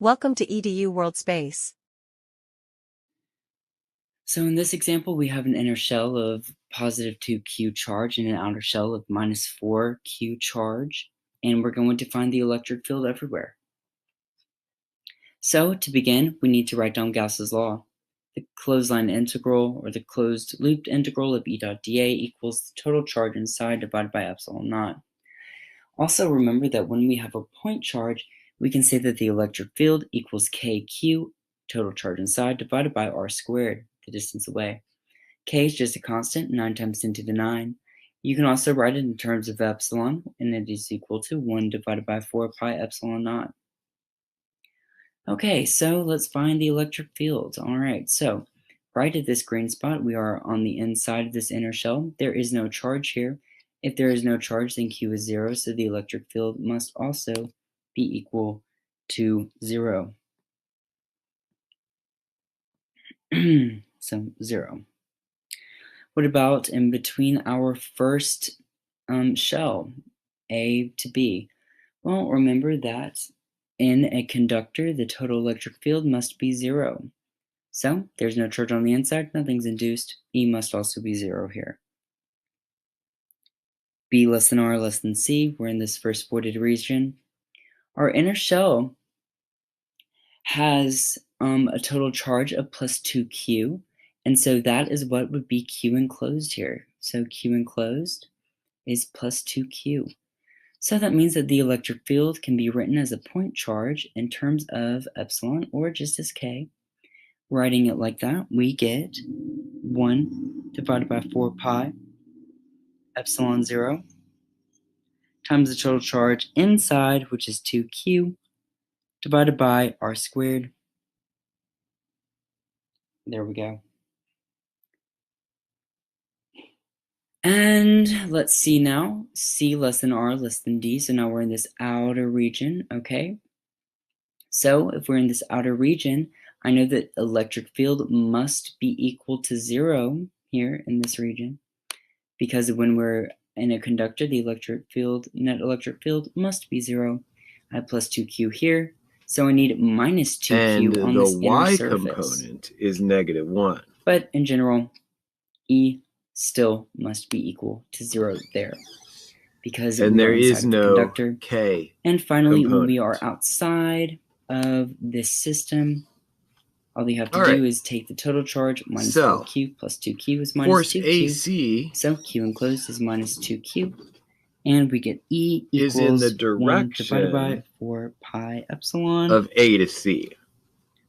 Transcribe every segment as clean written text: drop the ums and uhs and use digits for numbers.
Welcome to EDU World Space. So in this example, we have an inner shell of positive 2q charge and an outer shell of minus 4q charge, and we're going to find the electric field everywhere. So to begin, we need to write down Gauss's law. The clothesline integral, or the closed looped integral of E dot dA equals the total charge inside divided by epsilon naught. Also remember that when we have a point charge, we can say that the electric field equals kq, total charge inside, divided by r squared, the distance away. K is just a constant, 9 times 10 to the 9. You can also write it in terms of epsilon, and it is equal to 1 divided by 4 pi epsilon naught. Okay, so let's find the electric field. All right, so right at this green spot, we are on the inside of this inner shell. There is no charge here. If there is no charge, then Q is 0, so the electric field must also be equal to 0. So 0. What about in between our first shell, A to B? Well, remember that in a conductor, the total electric field must be 0. So there's no charge on the inside, nothing's induced. E must also be 0 here. B less than R less than C, we're in this first voided region. Our inner shell has a total charge of plus 2q, and so that is what would be Q enclosed here. So Q enclosed is plus 2q. So that means that the electric field can be written as a point charge in terms of epsilon or just as k. Writing it like that, we get 1 divided by 4 pi epsilon 0 times the total charge inside, which is 2q, divided by r squared. There we go. And let's see now, C less than R less than D, so now we're in this outer region, okay? So if we're in this outer region, I know that electric field must be equal to 0 here in this region, because when we're in a conductor, the net electric field must be 0. I have plus 2q here, so I need minus 2q on this inner surface. And the y component is negative 1. But in general, E still must be equal to 0 there, because there is no conductor. K. And finally, component. when we are outside of this system, all you have to do is take the total charge minus 4q plus 2q is minus force 2q. AC. So Q enclosed is minus 2q, and we get E equals is in the direction 1 divided by 4 pi epsilon of A to C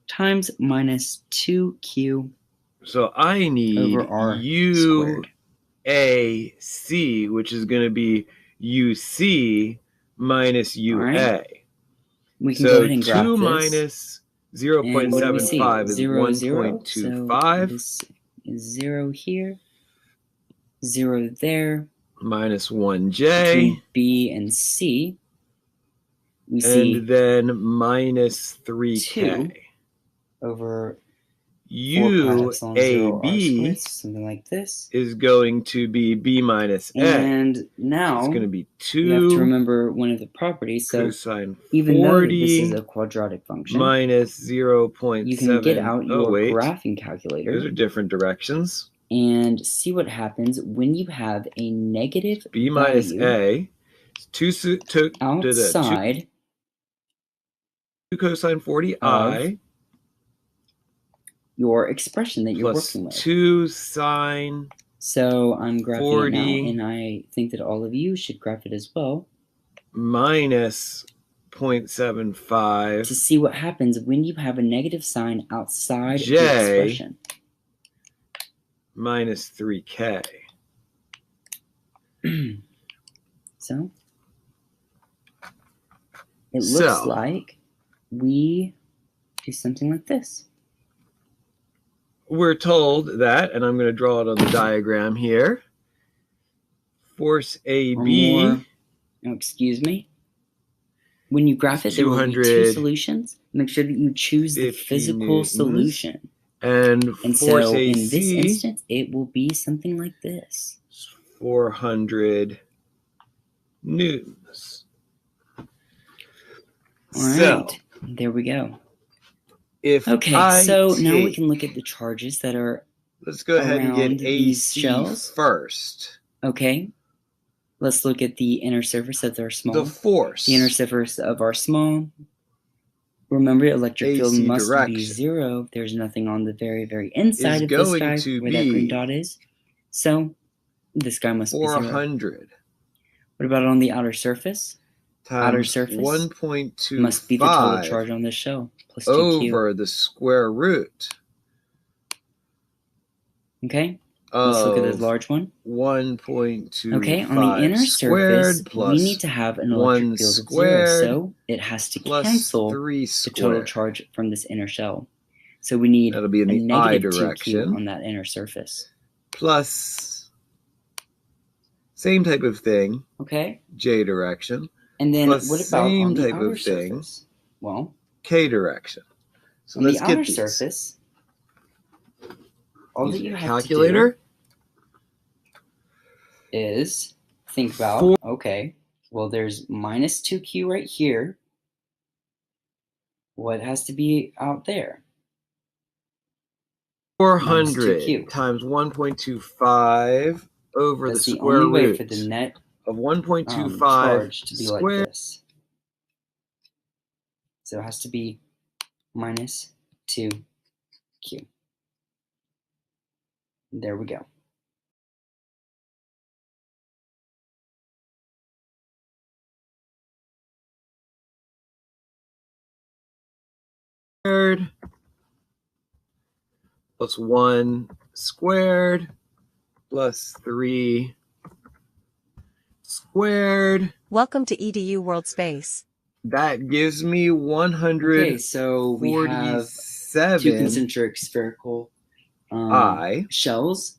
times minus 2q. So I need over R UAC, squared. which is going to be UC minus UA. Right. We can go ahead and graph 2 this. minus 0.75 is 1.25. So this is 0 here, 0 there. Minus 1J. Between B and C, we see then minus 3K. 2 over UAB, something like this, is going to be B minus A. And now it's going to be 2. You have to remember one of the properties. So cosine 40 even though this is a quadratic function, minus 0.7. You can get out your graphing calculator. Those are different directions. And see what happens when you have a negative B minus A. 2 outside 2 cosine 40i. Your expression that you're working with. 2 sine. So I'm graphing it now, and I think that all of you should graph it as well. Minus 0.75. To see what happens when you have a negative sign outside J the expression. Minus 3K. So it looks like we do something like this. We're told that, and I'm going to draw it on the diagram here. Force AB. Excuse me. When you graph it, there will be 2 solutions. Make sure that you choose the physical solution. And force so AC, in this instance, it will be something like this. 400 newtons. All right. There we go. if Okay, so now we take- can look at the charges that are, let's go ahead and around get these AC shells. first. okay, let's look at the inner surface of our small. The force. The inner surface of our small. Remember, electric field AC must be direction 0. There's nothing on the very, very inside is of this going guy to where that green be dot is. So this guy must be 0. 400 What about on the outer surface? Outer times surface 1.25 must be the total charge on this shell plus 2q. over the square root Okay, let's look at this of large one. 1.25 Okay, on the inner squared surface, plus we need to have an 1 electric field of 0, squared so it has to plus cancel 3 the squared. total charge from this inner shell. So we need That'll be in a the I negative 2q direction on that inner surface. plus same type of thing, Okay, J direction, and then plus what about same on the type outer of thing, surface? Well, K direction. So on the let's get outer these. surface, all that Using you a have calculator. to do is think about, okay, well, there's minus 2q right here. What has to be out there? 400 2q. times 1.25 over That's the the square only way root for the net of 1.25 charge to be squared. like this. So it has to be minus 2q. There we go. Squared plus 1 squared plus 3 squared. Welcome to EDU World Space. That gives me Okay, so we have 147 two concentric spherical I. shells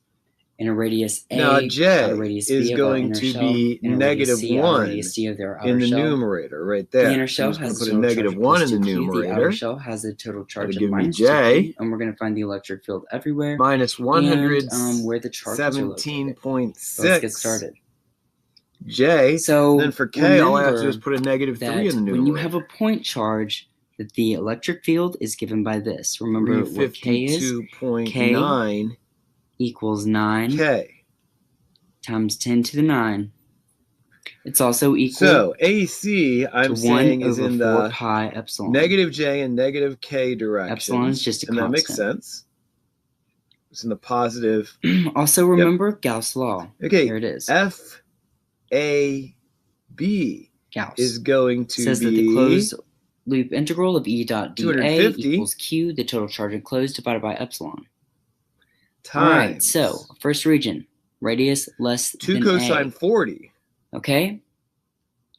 in a radius A, Now J out a radius is B of our going inner to shell, be and a radius negative C out a 1 radius D of their outer in the shell. numerator right there. The inner So shell I'm just has going a to put a total negative charge 1 plus in the 2q. The outer numerator. shell has a total charge That'll of give me minus J 2q, and we're going to find the electric field everywhere. Minus and where the charges are located. 117.6. So let's get started. J. So Then for K, all I have to do is put a negative that 3 in the numerator. when you have a point charge, that the electric field is given by this. Remember what K is? 352.9 Equals 9 K. times 10 to the 9. It's also equal So AC, I'm to saying, 1 is over in 4 the pi epsilon. negative J and negative K direction. Epsilon is just a and that makes constant. sense. It's in the positive. Also remember Gauss' law. Okay, Here it is. F A B Gauss is going to says be that the closed loop integral of E dot dA 250 equals Q, the total charge enclosed, divided by epsilon. times All right, so first region, radius less 2 than cosine A. 40 Okay,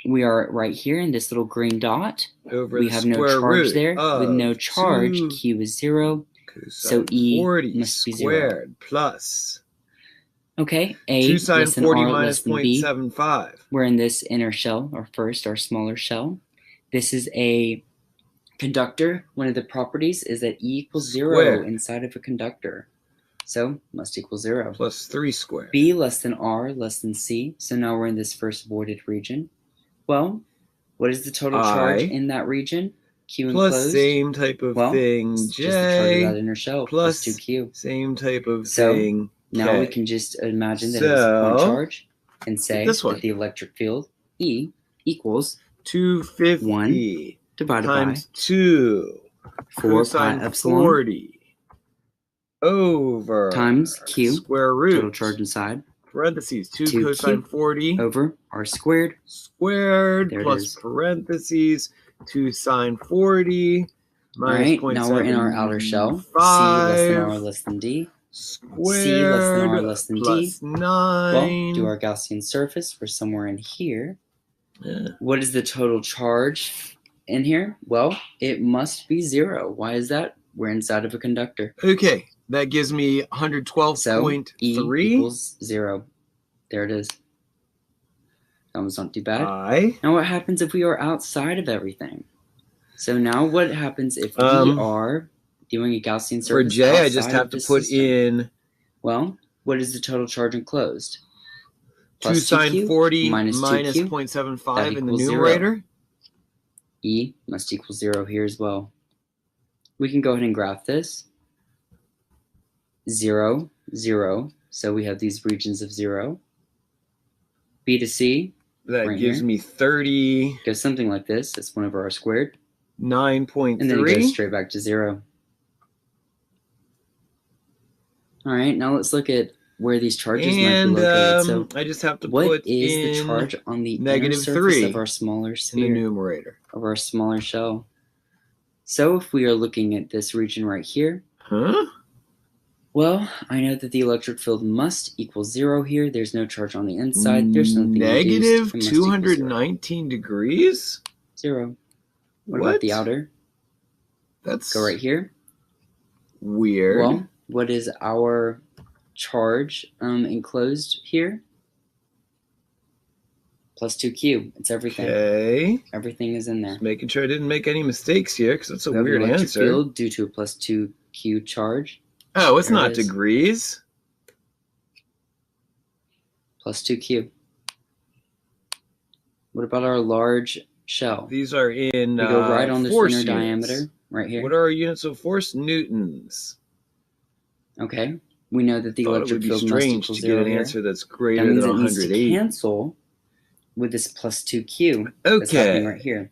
we are right here in this little green dot. over We the have no square charge root there. With no of charge, 2 Q is 0. cosine So E 40 must be 0. squared plus Okay, A 2 sine less than 40 R minus less than B. 0.75. We're in this inner shell, or first, our smaller shell. This is a conductor. One of the properties is that E equals 0 Squared. inside of a conductor. So, must equal 0. Plus 3 squared. B less than R less than C. So now we're in this first voided region. Well, what is the total charge I in that region? Q plus enclosed. same type of thing It's just the charge of J that inner shell plus 2Q. same type of So, thing Now we K. can just imagine that it was a point So, charge and say this one. that the electric field E equals 250 1 divided times 2 by 4 pi cosine epsilon 40 over times Q, square root total charge inside, parentheses 2 2Q cosine 40 over R squared. squared There it plus is. parentheses 2 sine 40 Alright, minus now we're in our outer shell. C less than R less than D. squared C less than R less than D. plus 9. Well, do our Gaussian surface. We're somewhere in here. Yeah. What is the total charge in here? Well, it must be 0. Why is that? We're inside of a conductor. Okay, that gives me So 112.3 E equals 0. There it is. That was not too bad. I. Now what happens if we are outside of everything? So now what happens if we are doing a Gaussian surface? For J, I just outside have of to the put system? in Well, what is the total charge enclosed? 2 Plus sine 2Q 40 minus minus 2Q. 0.75 That in the equals 0. numerator. E must equal 0 here as well. we can go ahead and graph this. 0, 0. So we have these regions of 0. B to C. That right gives here. me 39.3. Goes something like this. That's 1 over r squared. And then it goes straight back to 0. All right, now let's look at where these charges might be located. So I just have to what put is in the charge on the inner negative surface 3 of our smaller in the sphere, numerator. of our smaller shell? So if we are looking at this region right here, Huh? well, I know that the electric field must equal 0 here. There's no charge on the inside. There's nothing Negative induced. It must equal 219 degrees? 0. What about the outer? That's Go right here. weird. Well, what is our charge enclosed here? Plus 2q. It's everything. Okay. Everything is in there. Just making sure I didn't make any mistakes here, because that's a We have an weird electric answer. field due to a plus 2q charge. Oh, it's There it not is. degrees. Plus 2q. What about our large shell? These are in We go right on this force inner units. diameter, right here. What are our units of force? Newtons. Okay. We know that the Thought it electric would be field must strange equal to 0 get an here. answer that's That greater means than it needs to 108. cancel with this plus 2q that's happening Okay, right here.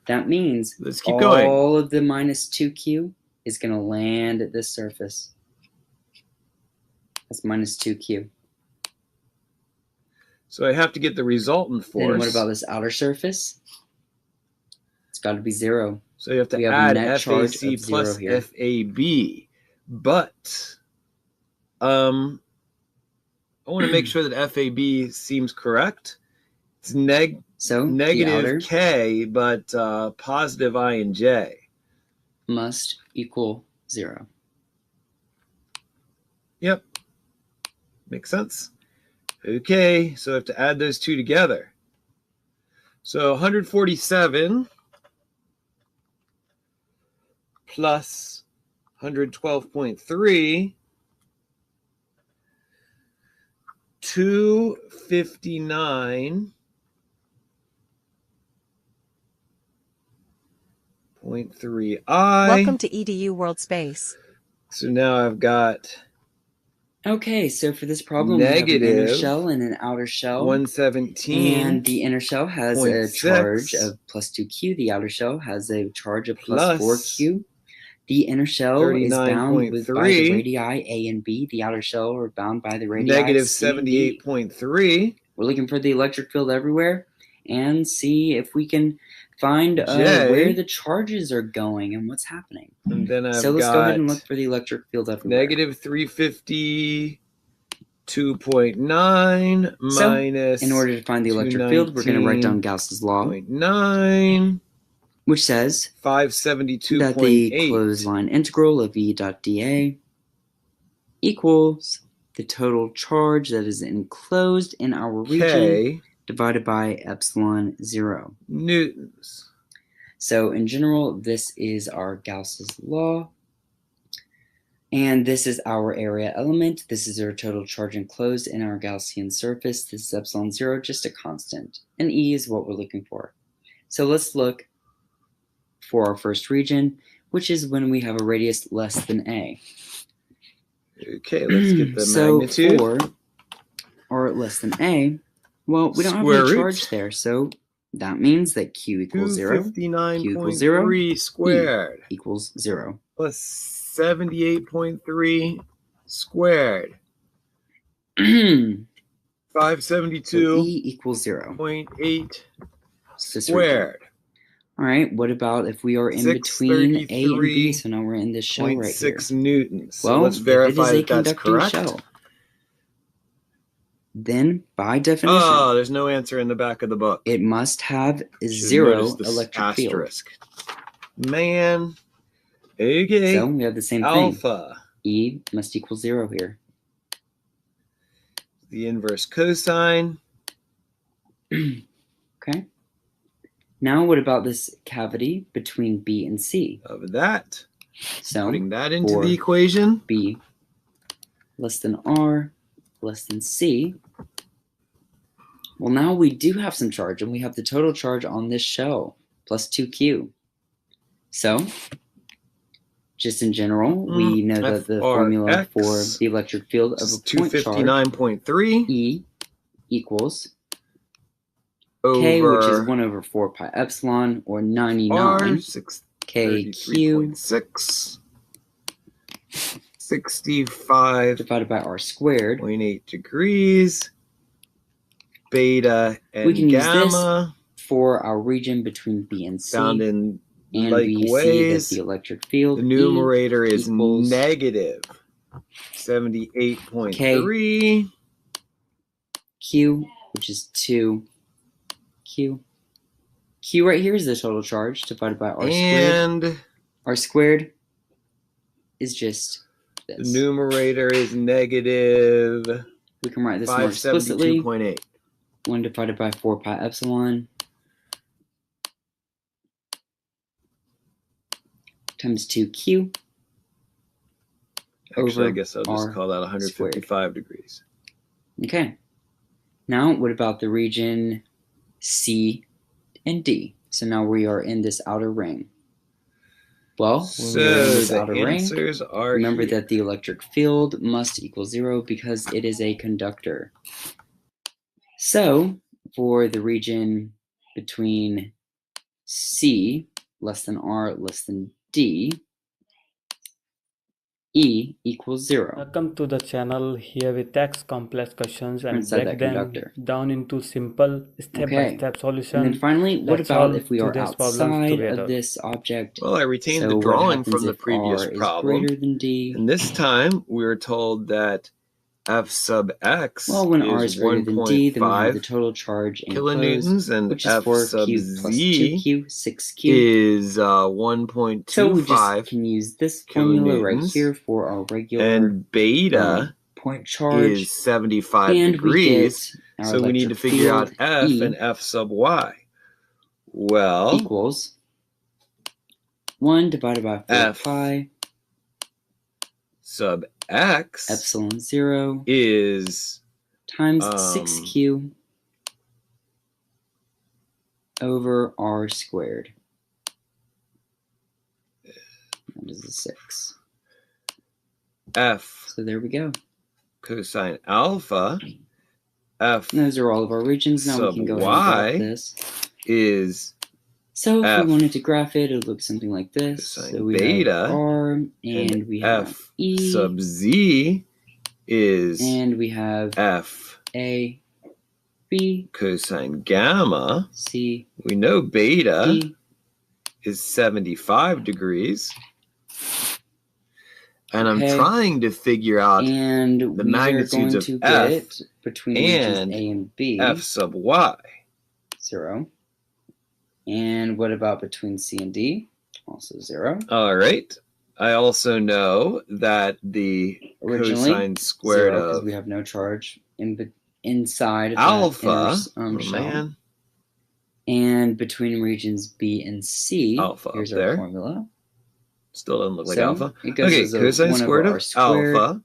That means let's keep going. all of the minus 2q is going to land at this surface. That's minus 2q. So I have to get the resultant force. Then what about this outer surface? It's got to be 0. So you have to We have a add net charge FAC of 0 plus here. FAB. But I want to make sure that FAB seems correct. It's So the negative outer K, but positive I and J. must equal 0. Yep. Makes sense. Okay, so I have to add those two together. So 147 plus 112.3, 259.3 I. Welcome to EDU World Space. So now I've got Okay, so for this problem, we have an inner negative shell and an outer shell. 117. And the inner shell has a 0.6 charge of plus 2q. The outer shell has a charge of plus plus 4q. The inner shell is bound with by the 39.3. radii A and B. The outer shell are bound by the radii Negative C and D. 78.3. We're looking for the electric field everywhere and see if we can find J. where the charges are going and what's happening. And then I've So let's got go ahead and look for the electric field everywhere. negative 352.9 So, minus in order to find the electric field, we're going to write down Gauss's law, 0.9, which says that the 572.8. closed line integral of E dot dA equals the total charge that is enclosed in our region K divided by epsilon 0. newtons. So in general, this is our Gauss's law. And this is our area element. This is our total charge enclosed in our Gaussian surface. This is epsilon 0, just a constant. And E is what we're looking for. So let's look for our first region, which is when we have a radius less than A. Okay, let's get the So magnitude. for or less than A, well, we don't have Square any root. charge there. So that means that Q equals 0 259.3 squared equals 0. plus 78.3 squared. So 572.8 E equals 0. It's this region. squared. All right, what about if we are in between A and B? So now we're in this shell right here. 0.6 newtons. So Well, let's if verify it is a that that's conducting correct. shell, then by definition, Oh, there's no answer in the back of the book. it must have a Should've 0 noticed the electric field. asterisk. Man. Okay. So we have the same thing. Alpha. E must equal 0 here. The inverse cosine. Okay. Now what about this cavity between B and C? Of that. So Putting that into for the equation. B less than R less than C. Well, now we do have some charge, and we have the total charge on this shell plus 2Q. So just in general, we know that the formula for FRX the electric field of is a point charge 259.3 E equals K, which is 1 over 4 pi epsilon, or 99 KQ 65.8 divided by R squared. degrees. Beta and We can use gamma this for our region between B and C. found in And like we see that ways. the electric field The numerator is equals negative 78.3. Q, which is 2 Q. Q right here is the total charge divided by R squared. And R squared is just the this. numerator is negative We can write this more explicitly. 572.8. 1 divided by 4 pi epsilon times 2Q. Actually, I over guess I'll just R call that 155 degrees. Okay. Now, what about the region C and D? So now we are in this outer ring. Well, when we are in this So outer the ring, answers are remember here. that the electric field must equal 0 because it is a conductor. So, for the region between C less than R less than D, E equals 0. Welcome to the channel. Here we tackle complex questions and Inside break that them conductor. down into simple step-by-step And solution. then finally, what Let's about solve if we are today's problems outside together. of this object? Well, I retained So the what drawing happens from the if previous R is problem. greater than D? And this time we were told that F sub x Well, when R is is greater than D, then we have the 1.5 total charge enclosed, kilonewtons, and which is F 4Q sub plus z 2Q, 6Q. is So we just 1.25, can use this formula right kilonewtons, here for our regular and beta point charge. is 75 and degrees. we get our So we need to electric figure out field, F E, and F sub y. Well, equals 1 divided by 4 F pi sub x epsilon 0 is times 6Q over R squared. That is a 6. F So there we go. cosine alpha. F And those are all of our regions. Now we sub can go ahead y and graph this. is So if F we wanted to graph it, it would look something like this. cosine So we beta, have R, and we have F E, sub z is and we have F A, B, cosine gamma. C, We know beta D, is 75 degrees. And I'm Okay. trying to figure out and the we are magnitudes going of to F get between regions and A and B, F sub y. 0. And what about between C and D? Also 0. All right. I also know that the Originally, cosine squared 0 because of we have no charge inside of alpha, that inner, oh shell. man, And between regions B and C, Alpha here's up our there. formula. Still doesn't look like So, alpha. it goes Okay, as a cosine 1 squared over of R squared, alpha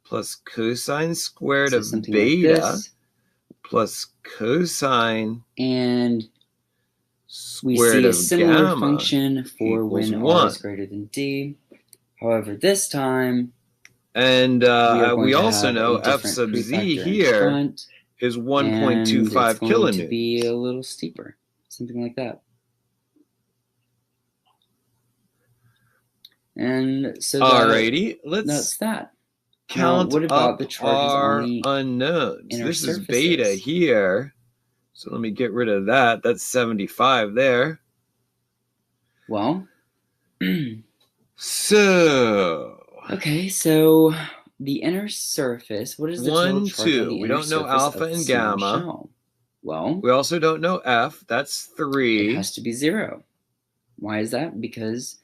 plus cosine squared so of something like beta this. plus cosine And we squared see a of similar gamma function for equals when 1. R is greater than D. However, this time And we are going we to also have know a F different sub z prefactor in here front, is and 1.25 it's going to kilonewtons. be a little steeper, something like that. And so Alrighty, that's let's that. count Now, what about up the charges our on the unknowns. inner This is beta surfaces? here. So let me get rid of that. That's 75 there. Well, So okay, so the inner surface, what is the total 1, charge on 2. the We inner don't know surface alpha of the and small gamma. shell? Well, We also don't know F. That's it 3. has to be 0. Why is that? Because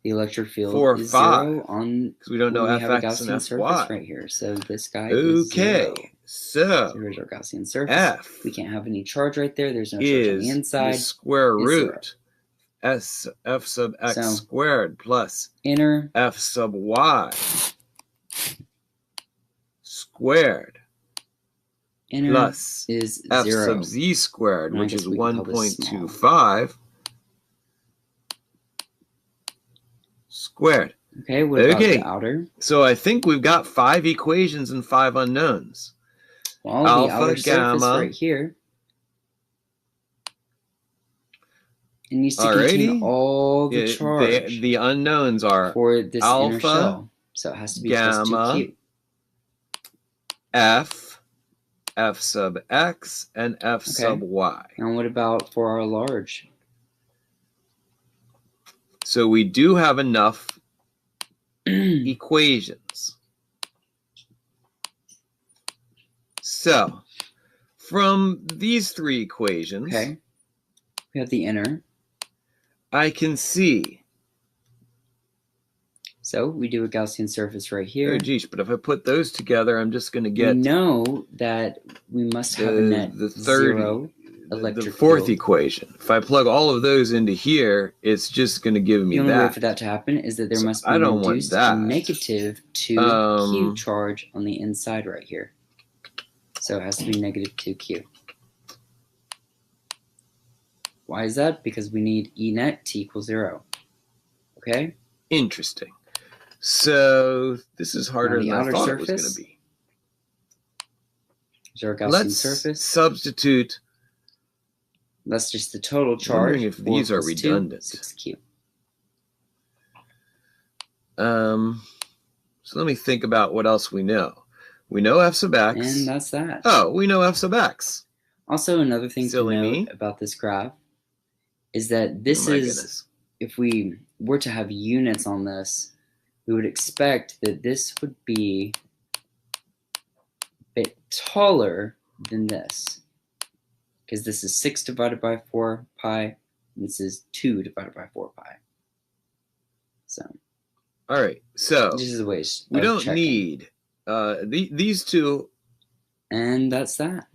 the electric field 4, is 5. 0 on Because we don't know when we have a Fx and Gaussian surface Fy. right here. So this guy is 0. Okay, so So here's our Gaussian surface. F We can't have any charge right there. There's no charge on the is inside. the square is 0. root F sub x So, squared plus Inner F sub y squared inner plus is F 0. sub z squared, And I which guess is we can call this small. 1.25 squared. Okay, what about Okay. the outer? So I think we've got 5 equations and 5 unknowns. Well, the Alpha, outer surface gamma. right here. It needs to contain Alrighty. all the Yeah, charge the unknowns are for this inner alpha, shell. So it has to be plus gamma, 2q. F sub x, and F sub y. And what about for our large? So we do have enough equations. So from these 3 equations, Okay. We have the inner. I can see. So we do a Gaussian surface right here. Oh, geez, but if I put those together, I'm just going to We get know that we must have a net the 30, zero electric the 4th field. equation. If I plug all of those into here, it's just going to give me The only way that. for that to happen is that there So must be I an don't want induced that. negative 2q charge on the inside right here. So it has to be negative 2q. Why is that? Because we need E net to equal 0. Okay? Interesting. So this is harder Now the than I outer thought it was going surface. to be. Is our Gaussian Let's surface. substitute. That's just the total charge. Wondering if 4 these are plus 2, redundant. 6q. So let me think about what else we know. We know F sub x. And that's that. Oh, we know F sub x. Also, another thing Silly to note me. about this graph is that this Oh my is, goodness. if we were to have units on this, we would expect that this would be a bit taller than this. Because this is 6 divided by 4 pi, and this is 2 divided by 4 pi. So, All right. So this is a way we of don't checking. need these two. And that's that.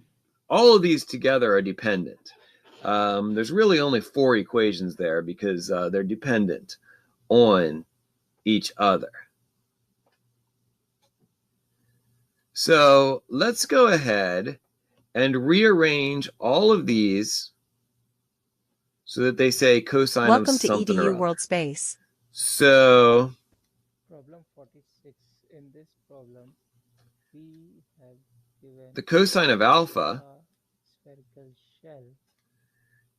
All of these together are dependent. There's really only 4 equations there because they're dependent on each other. So let's go ahead and rearrange all of these so that they say cosine Welcome of to something or EDU other. World Space. So Problem 46. In this problem, we have given the cosine of alpha a spherical shell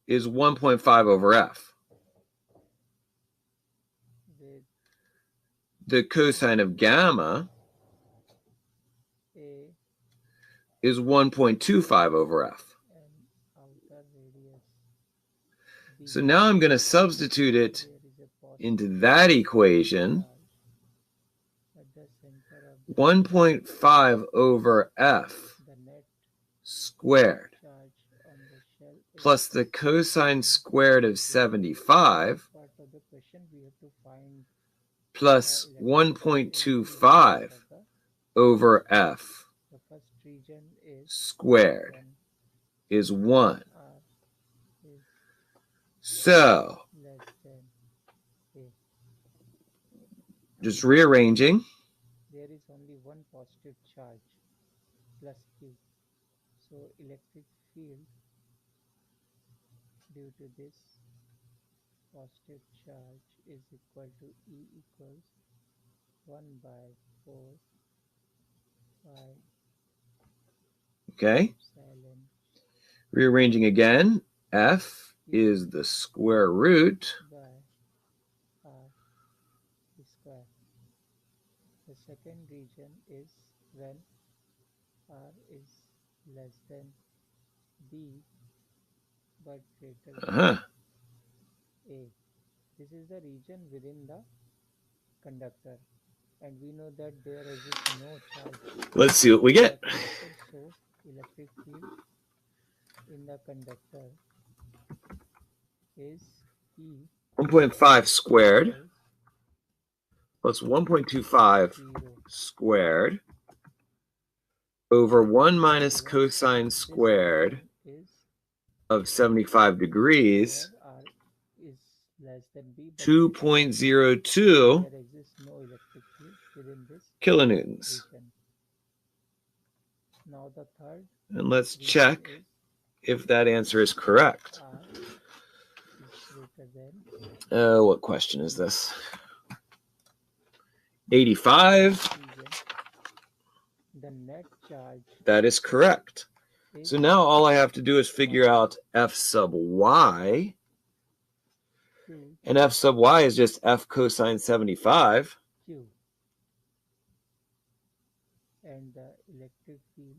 is 1.5 over f. with The cosine of gamma a is 1.25 over f. and outer radius b. So now I'm going to substitute it There is a positive into that equation. charge at the center of the 1.5 over f the net squared charge on the shell is plus the cosine squared of 75 part of the question. We have to find plus electric field 1.25 of the over f the first region is squared 1 is 1. r is So less than a. just rearranging. There is only one positive charge plus q. So electric field due to this positive charge is equal to E equals 1 by 4 pi Okay. epsilon Rearranging again. F is the square root by r square. The second region is when r is less than b but greater than a. This is the region within the conductor, and we know that there exists no charge. Let's see what we get. The conductor, so electric field in the conductor is E 1.5 squared equals plus 1.25 0. squared over 1 minus cosine squared Is of 75 degrees, where r is less than b, but 2.02 there exists no electric field within this kilonewtons. region. Now the third And let's region check is if that answer is correct. r is greater than What question is this? 85. region, the net charge That is correct. is So now all I have to do is figure out f sub y. 2 And f sub y is just f cosine 75. q, and the electric field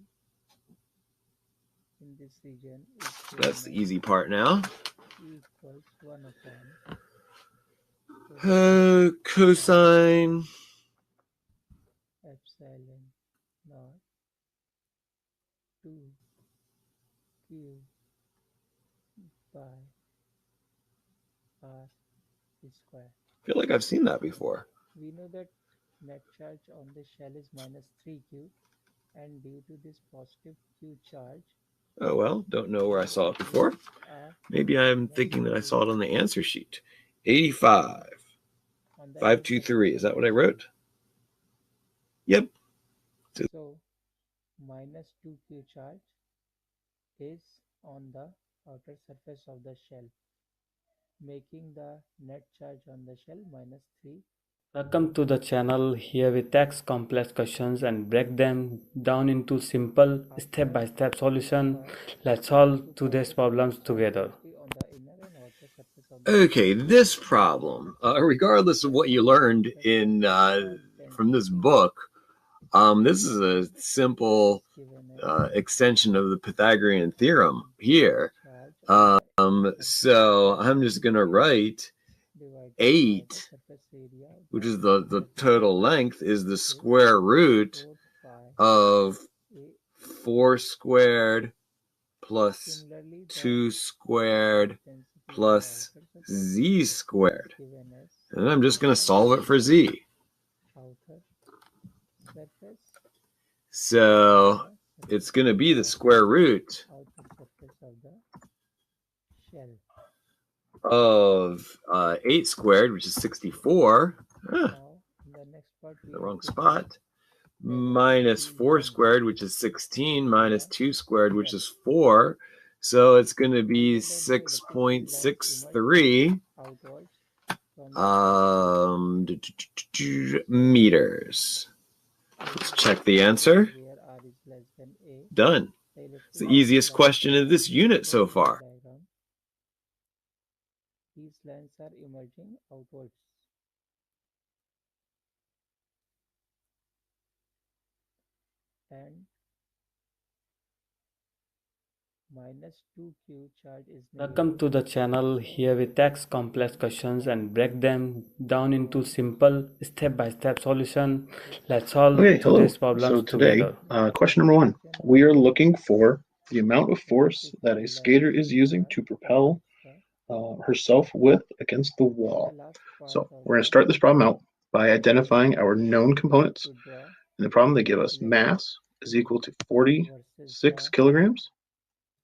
in this region is That's the easy part now. E equals 1 upon Cosine epsilon naught 2 q by r square. I feel like I've seen that before. We know that net charge on the shell is minus 3q, and due to this positive q charge, Oh, well, don't know where I saw it before. R Maybe I'm thinking that I saw it on the answer sheet. 85. on the 523. Is that what I wrote? Yep. So minus 2q charge is on the outer surface of the shell, making the net charge on the shell minus 3. Welcome to the channel. Here we tackle complex questions and break them down into simple step-by-step solution. Let's solve today's problems together. On the inner and outer surface of the Okay, this problem, regardless of what you learned in from this book, this is a simple extension of the Pythagorean theorem here. So I'm just going to write 8, which is the total length, is the square root of 4 squared plus 2 squared plus z squared. And I'm just going to solve it for z. So it's going to be the square root of 8 squared, which is 64. The wrong spot. Minus 4 squared, which is 16, minus 2 squared, which is 4. So it's going to be 6.63 meters. Let's check the answer. Done. It's the easiest question in this unit so far. These lines are emerging outwards. And minus 2q charge is Welcome to the channel. Here we tackle complex questions and break them down into simple step-by-step solution. Let's solve today's problems together. Question number 1. We are looking for the amount of force that a skater is using to propel herself with against the wall. So we're going to start this problem out by identifying our known components. In the problem, they give us mass is equal to 46 kilograms.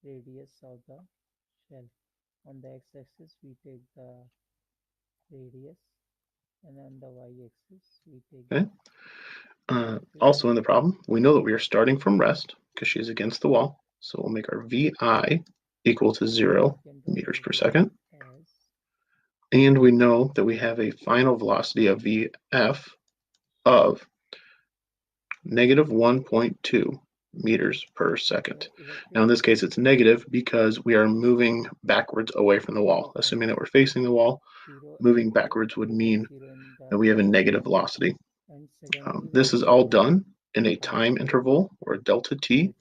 Radius of the shell. On the x-axis, we take the radius, and on the y-axis, we take Also in the problem, we know that we are starting from rest because she's against the wall. So we'll make our VI equal to 0 meters per second. And we know that we have a final velocity of VF of negative 1.2 meters per second. Now in this case it's negative because we are moving backwards away from the wall. Assuming that we're facing the wall, moving backwards would mean that we have a negative velocity. This is all done in a time interval, or delta t,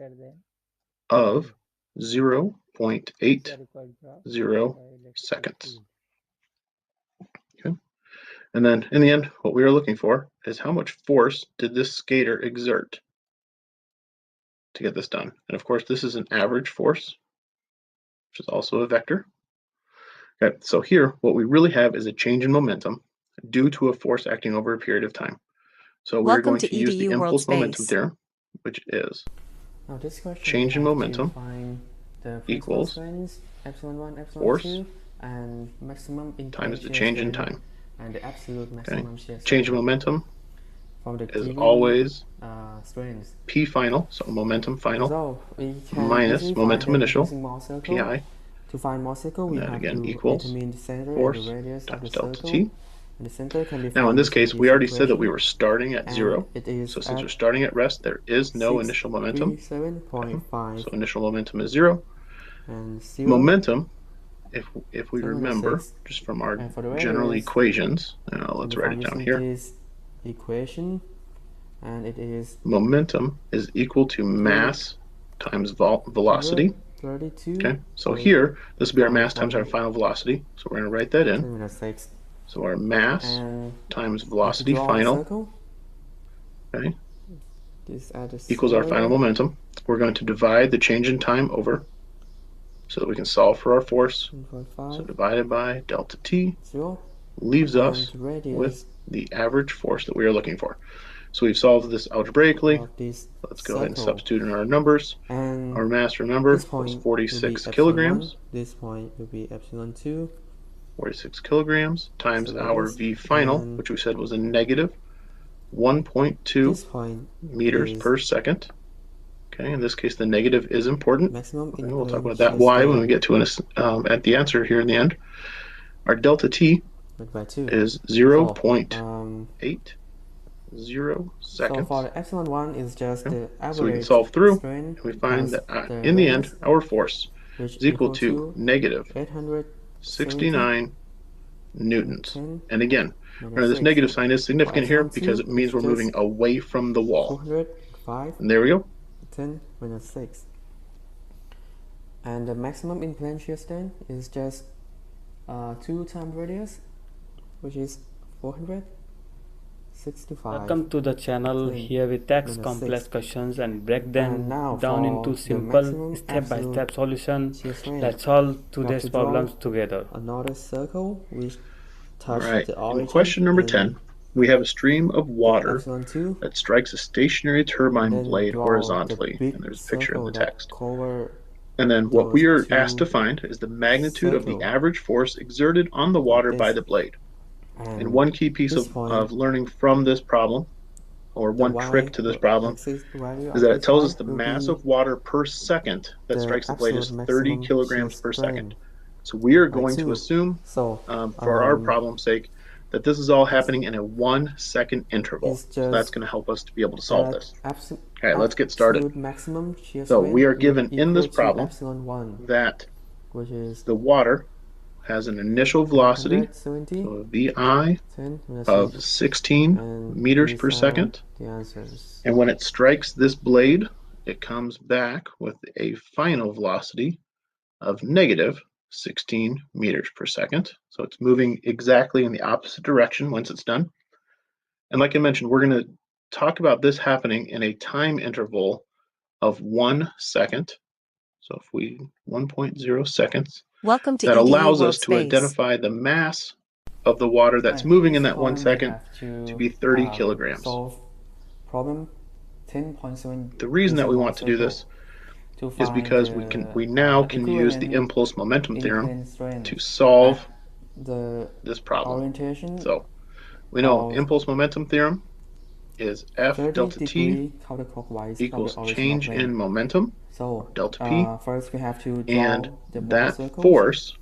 of 0.80 seconds. Okay. And then in the end, what we are looking for is how much force did this skater exert to get this done. And of course, this is an average force, which is also a vector. Okay, so here, what we really have is a change in momentum due to a force acting over a period of time. So we're Welcome going to use the EDU World impulse momentum Space. theorem, which is Now this question change in we have to momentum find the equals principal strength, epsilon 1, epsilon force 2, and maximum times the shear change in strength, time. and the absolute Okay. maximum shear Change in strength momentum from the is given, always strength. P final, so momentum final, So we can minus easily momentum find them initial, using Mohr circle. PI, To find Mohr circle, we and that have again to equals determine the center force and the radius of the times delta circle. T And the center can be Now, in found this using case, we this already said that we equation, were starting at and 0. it is So since at we're starting at rest, there is no initial momentum. 637.5 So initial momentum is 0. and 0. Momentum, if we 10 minus remember, 6. just from our And for the general radius, equations, can let's be write found it down using here. this equation, and it is Momentum is equal to mass times velocity. 32. Okay, so here, this will be our mass times our final velocity. So we're going to write that 10 in. minus 6. So our mass And times to velocity draw a final, circle, okay, this at the equals our final center, momentum. We're going to divide the change in time over so that we can solve for our force. 10.5, So divided by delta t 0, leaves and us the radius with the average force that we are looking for. So we've solved this algebraically. of this Let's go ahead and circle. substitute in our numbers. And Our mass, remember, this was point will be 46 epsilon kilograms. 1, this point will be epsilon 2, 46 kilograms times so our radius, V final, and which we said was a negative 1.2 this point meters is per second. Okay, in this case, the negative is important. maximum And we'll talk inclined about that shear why when we strain, get to at the answer here in the end. Our delta t divided by 2. is So, 0.80 so seconds. for the epsilon 1 is just Okay, the average so we can solve through, strain and we find plus that the in the end, radius, our force which is equal to negative 69 newtons. 10 And again, minus this 6. negative sign is significant here epsilon 2 because it means is we're just moving away from the wall. 405, And there we go. 10 minus 6. And the maximum inclined shear strain is just 2 times radius, which is 465. Welcome to the channel. 10 Here we tackle minus complex 6. questions and break And them now down for into the simple maximum step-by-step absolute solution. shear strain, Let's solve we have today's to draw problems together. another circle which All touch right. the In origin question number in 10, we have a stream of the water epsilon 2, that strikes a stationary turbine then blade draw horizontally. the big And there's a picture in circle the that text. cover And then what we those are asked to two find is the magnitude of the circle average force exerted on the like water by this. the blade. And And one key piece this of point, learning from this problem, or the one trick to this problem, axis value is of that it this tells us point the will mass be of water per second that the strikes the blade absolute is 30 maximum shear kilograms per second. strain So we are by going to 2. assume, So for our problem's sake, that this is all happening in a 1 second interval. it's So that's just going to help us to be able to solve that this. absolute Okay, let's get started. maximum shear So strain we are will given be in this equal to problem epsilon 1, that which is the water has an initial velocity, 170, so VI 10 minus of 6, 16 and meters per these are second. the answers. And when it strikes this blade, it comes back with a final velocity of negative 16 meters per second. So it's moving exactly in the opposite direction once it's done. And like I mentioned, we're going to talk about this happening in a time interval of 1 second. So if we 1.0 seconds, Welcome to that EDU allows World us to Space. identify the mass of the water that's And moving in this that 1 problem we second have to be 30 kilograms. Solve problem 10.7 The reason that we using want to do circle this to is find because we now can use the equivalent impulse momentum theorem inclined strain to solve at the this problem. orientation So we know of impulse momentum theorem is F 30 delta T degree counterclockwise from equals the original change plane. in momentum, So delta P, first we have to draw and the Mohr that circles, force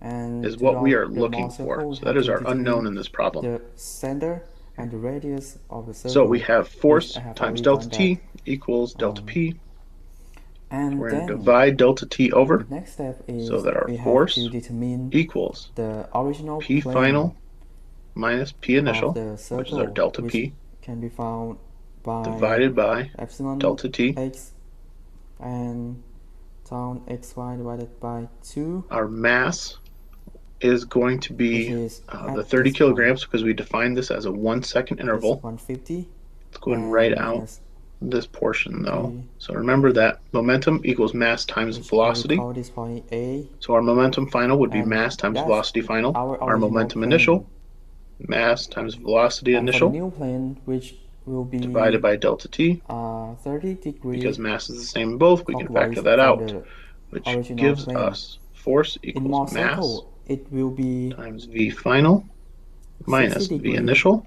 and is to what draw we are the looking Mohr for. circle, we So have that is to our determine unknown in this problem. the center and the radius of the circle. So we have force I have times already delta done T equals delta Um, P. and We're going to then divide delta T over the next step is so that our we have force to determine equals the original P plane final minus P initial, of the circle, which is our delta which P, can be found by divided by epsilon delta T. x and tau xy divided by 2, Our mass is going to which be is the at 30 this kilograms because we defined this as a 1 second point, is interval. 150. Let's go ahead and write out minus this portion though. 3, So remember that momentum equals mass times which velocity. I will call this point A. So our momentum final would be And mass times that's velocity final. our Our original momentum plane. initial, mass times velocity And for initial, the new plane, which will be divided by delta T. 30 degree Because mass is the same in both, we can clockwise factor that from out, the which original gives plane. us force In Mohr equals mass circle, it will be times V final 60 minus V degree, initial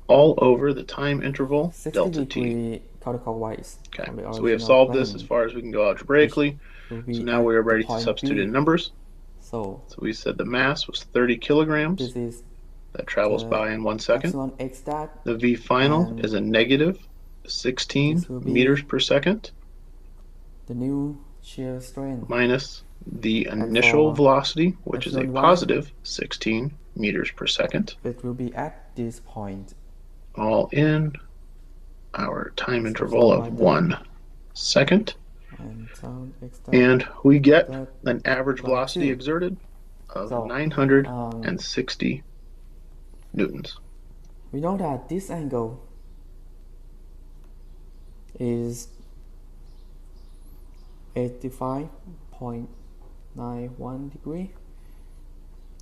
all over the time interval 60 delta T. degree counterclockwise. Okay, from the so we have original solved this plane, as far as we can go algebraically. will be So now at we are the ready to point substitute B. in numbers. So So we said the mass was 30 kilograms. this is that travels the by in 1 second. epsilon x dot, The v final and is a negative 16 this will be meters per second the new shear strain. minus the And initial for velocity, which is a epsilon y, positive 16 meters per second, it will be at this point. all in our time So interval of epsilon y 1 second. and epsilon x dot And we get dot an average by velocity 2. exerted of So, 960 newtons. we know that this angle is 85.91 degree,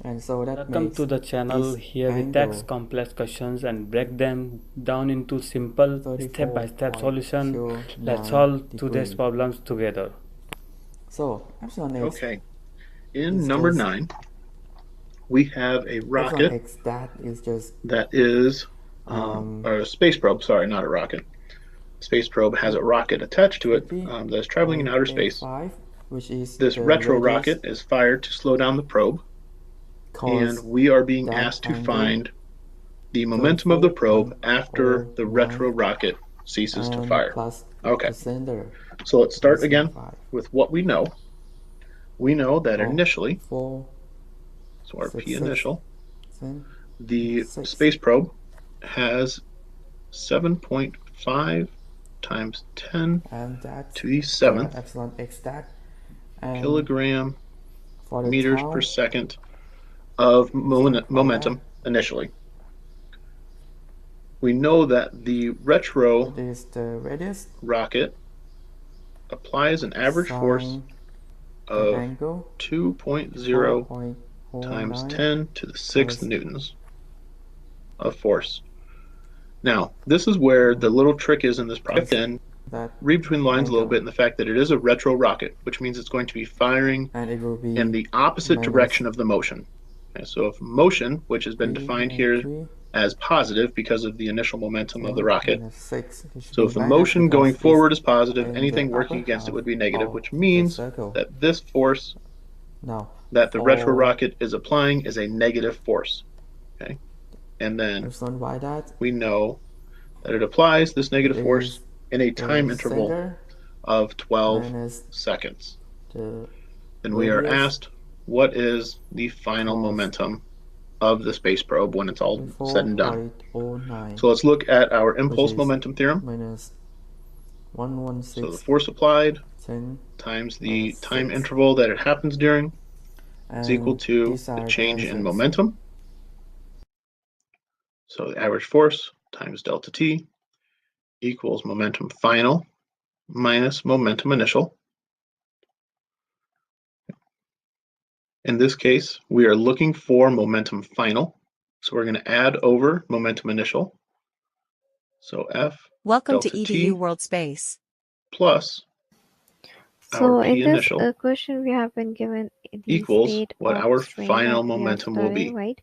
and so that Welcome makes to the channel. this Here we tackle angle complex questions and break them down into simple step-by-step solution. Let's 34.09 solve degree. today's problems together. So epsilon x, Okay, in It's number just- 9, we have a epsilon rocket x that is just that is, or a space probe, sorry, not a rocket. Space probe has a rocket attached to it that is traveling in outer space. 50.85, which is This the retro radius rocket is fired to slow down the probe, and cause we are being that asked to angle find the momentum of the probe after the 34.09 retro rocket ceases to and fire. plus Okay. the center. So let's start again 5, with what we know. We know that initially, 4, so our 6, P initial, 10, the 6. space probe has 7.5 times 10 and that's to the 7th epsilon x that, and kilogram for the meters tau, per second of momentum initially. We know that the retro it is the radius rocket applies an average force sine the of angle 2.0 4.09 times 10 to the 6th times- newtons of force. Now, this is where the little trick is in this problem. Then that, read between the lines a little angle. bit in the fact that it is a retro rocket, which means it's going to be firing and it will be in the opposite minus direction of the motion. Okay, so if motion, which has been defined here 3.3 as positive because of the initial momentum of the rocket, minus 6, it should so be if the minus motion because going it's forward is positive, in anything the working upper against it half would be negative, of which the means circle. that this force Now that the retro for rocket is applying is a negative force. Okay, and then epsilon y that we know that it applies this negative is force in a the time interval center of 12 minus seconds. the Then we are radius asked, what is the final of momentum of the space probe when it's all said and done? 4.09 So let's look at our impulse is momentum theorem. minus So the 116 force applied 10 times the minus time 6. interval that it happens during is equal and to these the are change in answers. momentum. So the average force times delta t equals momentum final minus momentum initial. In this case, we are looking for momentum final. So we're going to add over momentum initial. So F Welcome to delta t EDU World Space. plus So our P in this initial question, we have been given the equals state what of our strain final that we are momentum will studying, be. right?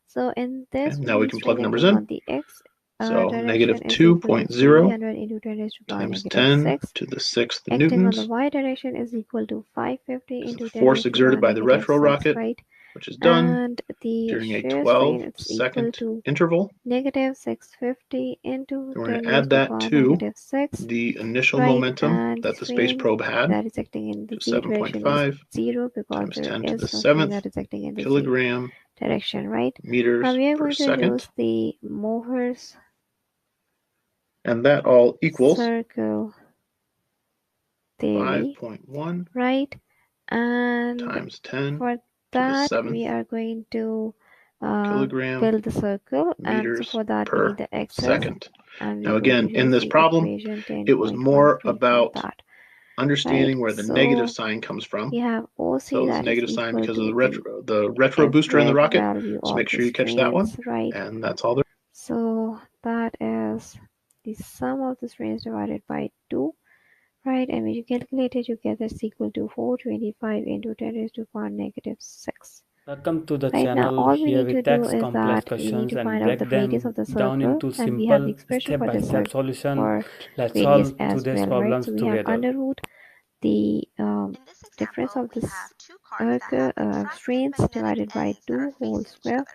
So in this, Okay, now we can plug strain numbers acting in. on the x So negative direction is equal to 2.0 300 into 10 raised to the power times negative 10 6. to the 6th Acting on the newtons y direction is equal to 550 is into the 10 force raised to the exerted power by the negative retro 6, rocket, right? which is done And the during a shear strain is equal 12-second to interval. negative 650 into Then we're 10 going to add raised to the that power to negative 6, the initial right? momentum And that the space strain probe had, that is acting in the which z is direction is 7.5 0 because times there 10 to is the no strain 7th that is acting in the z kilogram direction, right? meters Now we are per going to second. use the Mohr's And that all equals circle theory, 5.1 right? And times 10 for to the that 7th we are going to kilogram build the circle, and so meters for that we per need the x's, second. and Now we're going again, to in use this the problem, equation it was more 10.13 for about that, understanding right? where the So negative sign comes from. we have OC So it's that is negative sign equal because of to the retro booster in the exact rocket. value So of make the sure you catch that one. strains, right? And that's all there. So that is the sum of the strains divided by 2, right? And when you calculate it, you get this equal to 425 into 10 raised to the power negative 6. Welcome to the Right now, channel. all we Here need we to do tackle is complex that we need questions to and find out the break radius of them the down circle, into and we have the simple expression for the step-by-step circle solution. for Let's radius solve as today's well, right? problems So we have together. under root the difference of the strains divided by 2 whole square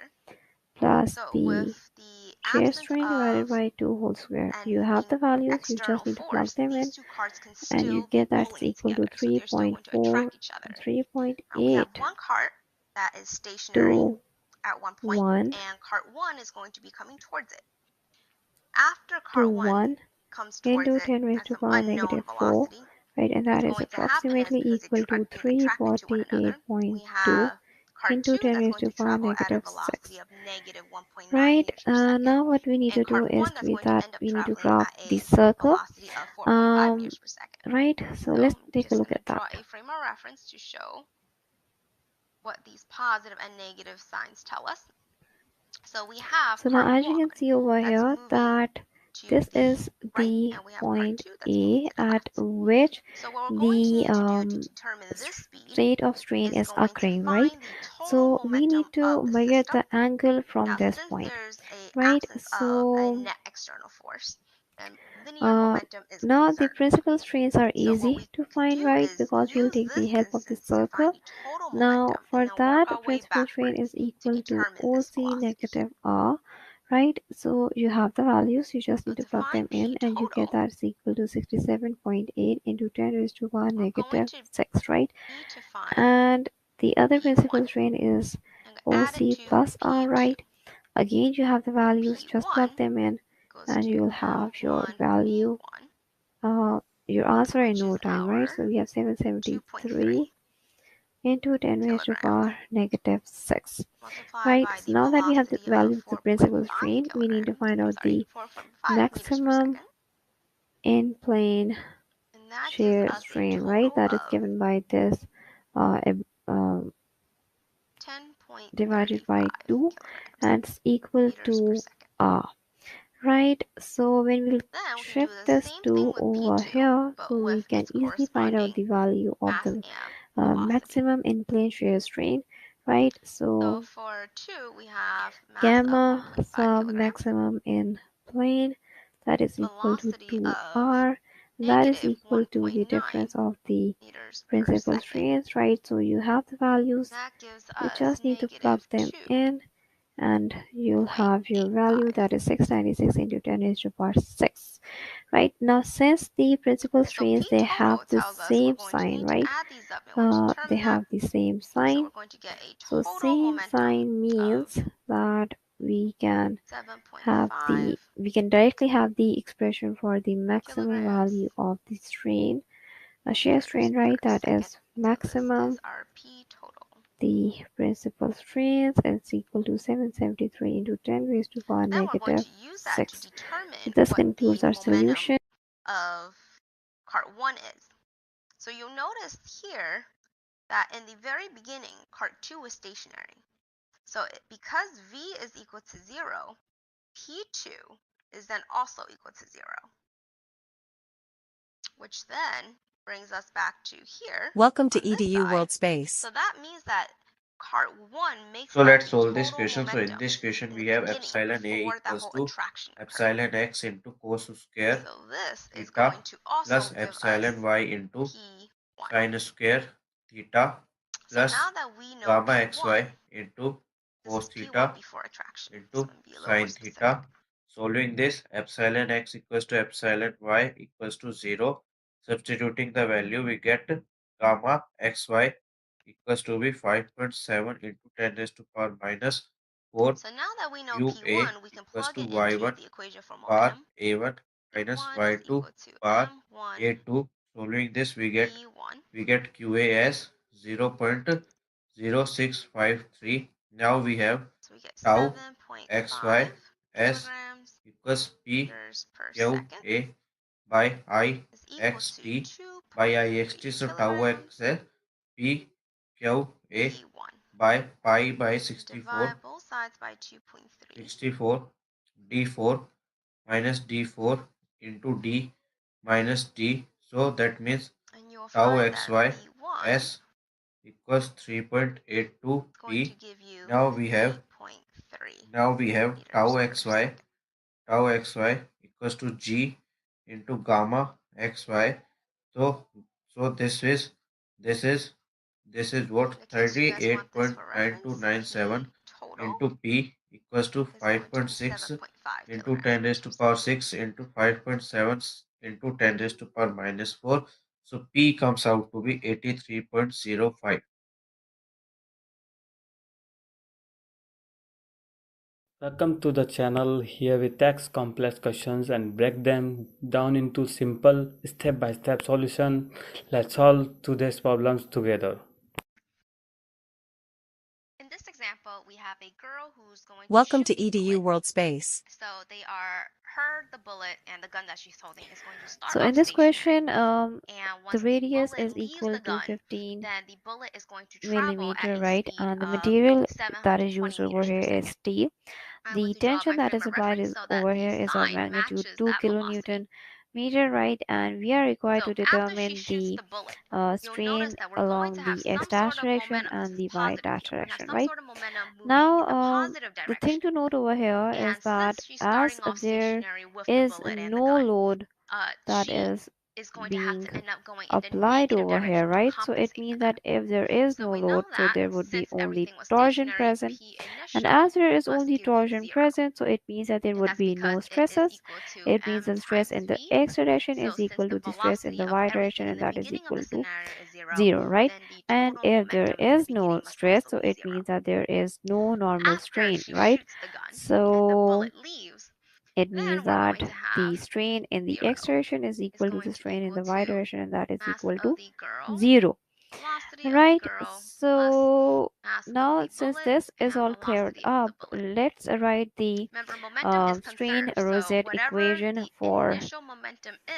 plus So the with the shear absence strain divided of by 2 whole square. You any have the values, you external just need to plug force, them in, these two cards can and you still be get that pulling equal to together. So they're still going to 3.4, attract each other. 3.8 Now we have one cart that is stationary to at one point, 1 and cart 1 is going to be coming towards it. After to cart 1 1 comes towards into it 10 raised at to some power unknown negative 4, velocity, right? And that what's is going to happen is approximately because equal to they're attracted to one another, we 348.2 have cart 2 into 10 that's raised going to to power travel at a negative velocity 6. of negative 1.9 Right, meters per second, now what we need and to do cart is 1 that's going to end up we need to traveling graph at the a circle. velocity of 4.5 meters per second. Right, so So let's I'm take a just look going at to draw that. a frame of reference to show what these positive and negative signs tell us. So we have So now cart as you 1 can see over that's here moving that to this the is right, the and we have cart point 2 that's moving A to the at left. which So what we're going to the need to do to determine this speed rate of strain is is going to occurring, right? find the total So we momentum need to of the measure system. the angle from Now, this since point, there's a right? absence of a So net external force, then linear momentum is now the conserved. principal strains are So what easy we to could find, do right? is Because we'll use take the this help of the instance to find circle. the total Now momentum for and then work that, the our way principal strain backwards is to equal to determine this OC velocity. negative R, right? So you have the values, you just So need to to plug them find in, P and you get total, that is equal to 67.8 into 10 raised to power we're going negative to 6, right? need to find And the other principal P1 strain is and add it OC to plus R, P2. right? Again, you have the values, just plug P1 them in, goes and to you'll have your M1 value, V1, your answer in which no is time, right? our So we have 2.3 773 into 10 raised to kilograms power negative 6, multiplied right? by So the now that we have the velocity of value of the 4.5 principal strain, we need to find out the 4.5 meters per maximum second, in plane and that gives shear us a strain, total right? That is of given by this divided 10.35 by 2, and it's equal meters per to second. R, right? So when we'll Then we can do shift the this same thing to with over P2, here, but so we with can its easily find out corresponding the value of mass the and velocity. maximum in plane shear strain, right? So So for 2, we have mass gamma of 1.5 sub kilograms, maximum in plane, that is equal to velocity of 2r, and that is negative equal to the 1.9 difference of the meters per principal second. strains, right? So you have the values, That gives you us just need to plug negative them in, and you'll have your 2.85. value, that is 696 into 10 raised to power 6. Right now, since the principal So P strains, they have total the tells us we're same going to sign, need to right? add these up in order to They determine that. have the same So sign. we're going to get a So total same momentum sign of means that we can have 7.5 directly have the expression for the maximum kilograms value of the strain, a shear meters strain, right? per That second. is So maximum. this is our P total. The principal strains is equal to 773 into 10 raised to power Then we're going negative to use that 6. to determine This what concludes the our momentum solution. of cart 1 is. So you'll notice here that in the very beginning, cart 2 was stationary. So because V is equal to 0, P2 is then also equal to 0, which then brings us back to here. Welcome to EDU World Space. So that means that cart 1 makes So up let's the solve this total question. So in momentum this question, in we the have beginning epsilon a before that equals whole to attraction occurred. epsilon x into cos square So this is theta going to also plus give epsilon us y into P1. sin square theta So plus now that we know gamma P1, xy into this cos is theta P1 before attraction. into So I'm going to be a little more sin specific. theta. Solving this, epsilon x equals to epsilon y equals to 0. Substituting the value, we get gamma xy equals to be 5.7 into 10 raised to power minus 4 So now that we know ua P1, we can equals plug to it into y1 the equation for bar momentum. a1 minus P1 is y2 equal to bar M1 a2. Solving this, we get E1. qa as 0.0653. Now we have So we get tau 7.5 xy as kilograms equals p meters per q second a by I is equal x to t by I x t. 2.3 So tau kilograms x है p q a E1. by pi by 64 Divide both sides by 2.3. 64 d4 minus d4 into d minus d. So that means And you'll tau find xy that V1 s equals 3.82 is going to p. give you Now we have 8.3 tau meters per xy second. tau xy equals to g into gamma xy. So this is what In case you guys want this for reference, the 38.9297 total into p equals to is going to be 5.6 7.5 into kilograms. 10 raised to power 6 into 5.7 into 10 raised to power minus 4. So P comes out to be 83.05. Welcome to the channel. Here we tackle complex questions and break them down into simple step-by-step solution. Let's solve today's problems together. In this example, we have a girl who's going Welcome to to shoot the EDU bullet. World Space. So they are the bullet and the gun that she's holding is going to start So off in this stationary. question, And the once radius bullet is leaves equal the to gun, 15 then the bullet is going to travel millimeter, at a right? speed And the of material that 720 is used over meters per here second. is steel. I'm The going to draw tension my that frame is of applied reference is so that over the here is of sign magnitude matches 2 that velocity. kilonewton meter, right? And we are required So to after she determine shoots the the bullet, you'll strain notice that we're going along to have the some x sort dash of direction momentum. and This the is y positive dash here. We're going to have direction, some right? sort of momentum moving Now, in the positive the thing direction. to note over here is And that since she's as starting off there stationary with the is bullet and the no gun, load that she is going to have being to end up going in the applied negative over here, direction to right? So it compensate for means that. that if there is So no we know load, so that there would be since only everything was torsion stationary, present. P And initial as there is must only give you torsion 0. present, so it means that there And would that's be because no it is stresses. equal to It m means the stress times in the v. x direction So is since equal the to the stress in velocity the of y everything direction, in and the that is beginning of equal the to scenario is 0, 0, right? then the And total if there momentum in the is no beginning must stress, also so be it 0. means that there is no normal After strain, she right? shoots the gun and the So bullet leaves, it then means we're that going to the have strain in the 0 x direction is is equal to going the to strain in equal the y to direction, and that is mass equal of to the girl, 0, velocity of the right? girl, plus So mass of now the since bullet this is and all cleared velocity of the up, bullet. let's write the Remember, momentum is strain conserved, so rosette whatever equation the for initial momentum is,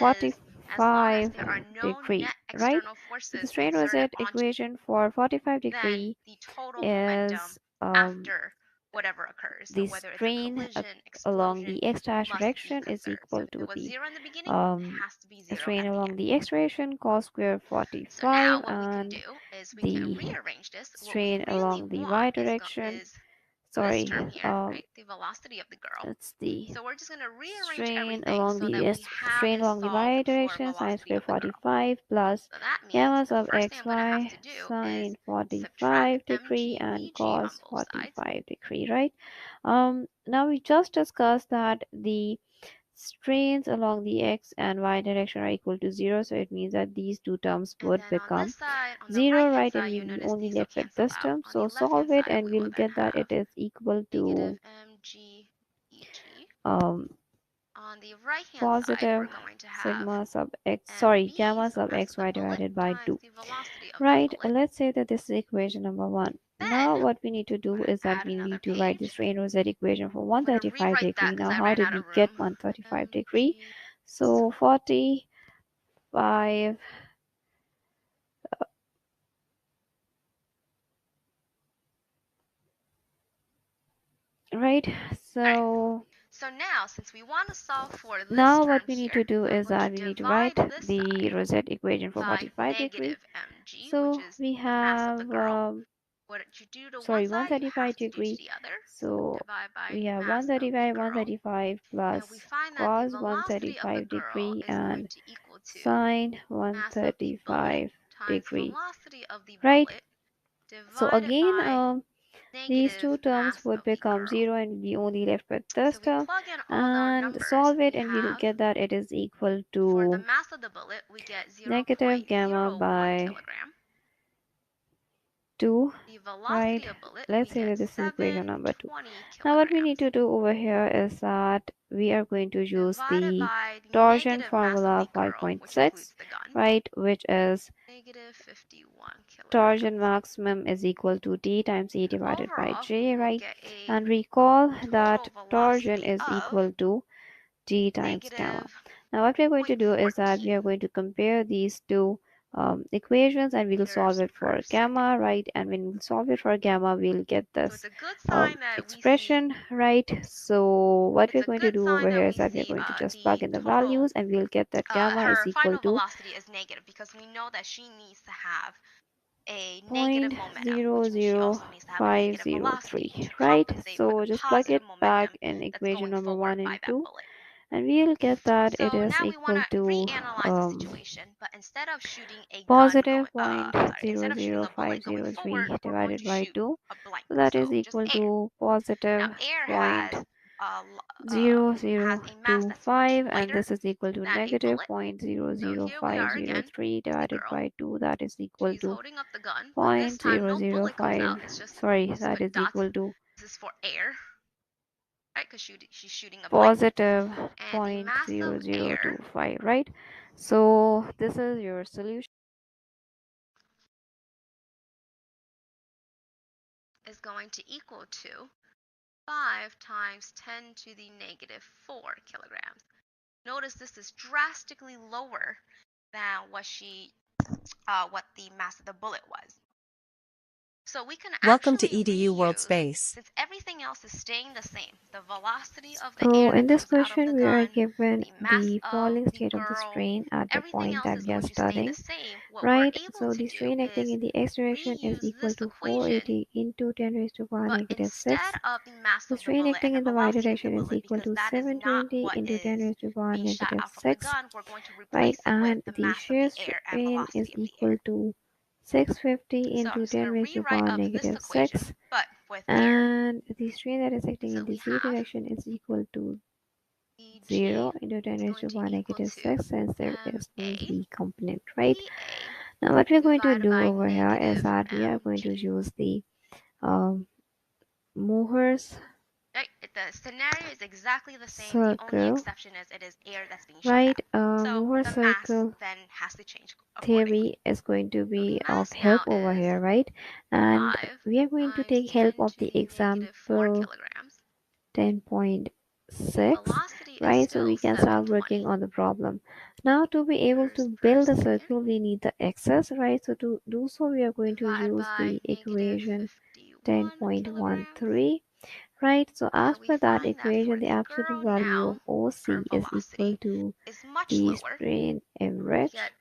as long as 45 there are no degree, net right? external So the forces strain exerted rosette onto equation for 45 then degree the total momentum is after whatever occurs. So the whether it's a strain collision, along explosion, the x dash must be direction is conserved. So equal if to it was the 0 in the beginning, it has to be 0 strain at the along end. the x direction cos square So 45, now what we can and do is we can the rearrange this. What we strain really along the want y direction, is this sorry, term here, right? The velocity of the girl. that's the So we're just going to rearrange strain everything along so the that we have strain this along the solved y for direction sine velocity square of the girl. 45 plus So that means gamma the sub first thing I'm going to have xy to do is sine subtract 45 degree and mg/vg on cos both sides. 45 degree, right? Now we just discussed that the strains along the x and y direction are equal to 0, so it means that these two terms And would then on become this side, on the 0, right-hand right? And side, we you will notice only these will left with cancel this out. term. On So the solve left-hand it, side, and we will we'll then get that have it is equal negative to mg eg. um On the right-hand side, positive we're going to have sigma sub x, sorry, mv, gamma so sub mass of the xy bullet, divided by times 2, the velocity of that right? bullet. Let's say that this is equation number 1. Now Then what we need to I'm do going to is that add we another need to write the page. strain rosette equation for I'm going to 135 rewrite that degree. because Now I how ran did out we of get room. 135 degree? mg, So 45, right? So So now, since we want to solve for this now term what we need to here, do I'm is going that to we need to divide write this the side rosette equation for by 45 degree. negative mg, So which is we the mass of the have girl. What you do to one sorry, side, you 135 have to do to degree. the other. So Divide by we have mass of the 135, girl. 135 And we plus find that the cos velocity of the 135 girl degree is going and to equal to sine mass of the bullet 135 times degree, velocity of the right? bullet So divided again, by these negative two terms mass would of the become girl. 0, and we only left with this So we term, plug in all our and numbers. solve it, We and we'll have, get that it is equal for the to mass of the bullet, we get negative gamma 0.01 by kilogram. 2, The right? velocity of bullet, Let's we say get that this is equation number 2. 720 Now what we need kilograms. to do over here is that we are going to use Divided the by the torsion negative mass of formula the girl, which 5.6, includes the gun, right, which is negative 51 torsion kilograms. maximum is equal to T times E divided by Overall, J, we will right? get a And recall that total torsion velocity is of equal to G times gamma. negative Now what we are going to do is that 0.14 we are going to compare these two equations, and we'll solve meters it for per gamma, right? And when we solve it for gamma, we'll get So this it's a good sign that we see. expression, right? So what It's we're a going to good do sign over that here we is that we're see going to just the plug in the total. values, and we'll get that gamma is Her equal final to velocity is negative because we know that she needs to have a negative momentum, which means she also needs to have a negative velocity 0.00503, to right? compensate for So the just plug positive it back momentum in that's equation going number forward 1 by and that 2, bullet. and we'll get that it So is now we equal want to to reanalyze the situation, but instead of shooting a positive gun point going, zero instead of shooting zero a bullet five going zero three forward, we're going divided to by shoot 2. a blank. So that is So just equal air. to positive Now air point has zero has zero a mass two that's much five, and lighter this is equal to than a negative bullet. point zero So zero here we five are zero again. three The divided girl. by 2. That is equal She's to holding up the gun, but point this time zero no zero bullet comes five. out. It's just Sorry, these that quick is dots. equal to This is for air, right? Because she's shooting a blank. positive And the point mass zero of zero air two five, right? So this is your solution. is going to equal to 5 times 10 to the negative 4 kilograms. Notice this is drastically lower than what the mass of the bullet was. So we can Welcome to actually EDU World reuse, Space. since everything else is staying the same, the velocity of the So air in that this comes out of question, the we are gun, given the mass the of falling the state of the girl, strain at the everything point else that is we are going to stay studying, the same. What right? we're able So to the do strain acting is in the x direction is reuse equal this to equation, 480 into 10 raised to power but negative 6. instead of the mass The of the strain bullet acting and in the the y velocity of the direction is bullet, equal because to that is not 720 what into 10 is raised to power being shot negative out from the 6, gun, we're going to right? replace it with And the the mass of shear the air and strain velocity is of the equal air. to 650 So I'm into just going 10 to raised to rewrite power up this negative equation, 6, but with air. and the strain that is acting So in the we z have direction is equal to EG 0 into 10 is raised to going to power equal negative to 6, since there is no MA z component, right? VA Now what we're going to divided do by over here is negative that we are going to mg. use the Mohr's Right, the scenario is exactly the same. The only circle, exception is it is air that's being shot right? at. So Mohr's the mass circle then has to change accordingly. theory is going to So be the of mass help now over is here, right? And 5 we are going to times take help 10 of to the the negative 4 example kilograms. 10.6, Velocity is right? So still we can start 720. working on the problem. Now to be able Meters to per build a second circle, we need the axis, right? So to do so, we are going to divided use by the negative equation 51 kilograms. 10.13, right? So as We per that find that for equation, the the absolute girl value now, of OC her is equal velocity to is much the lower. strain We average, get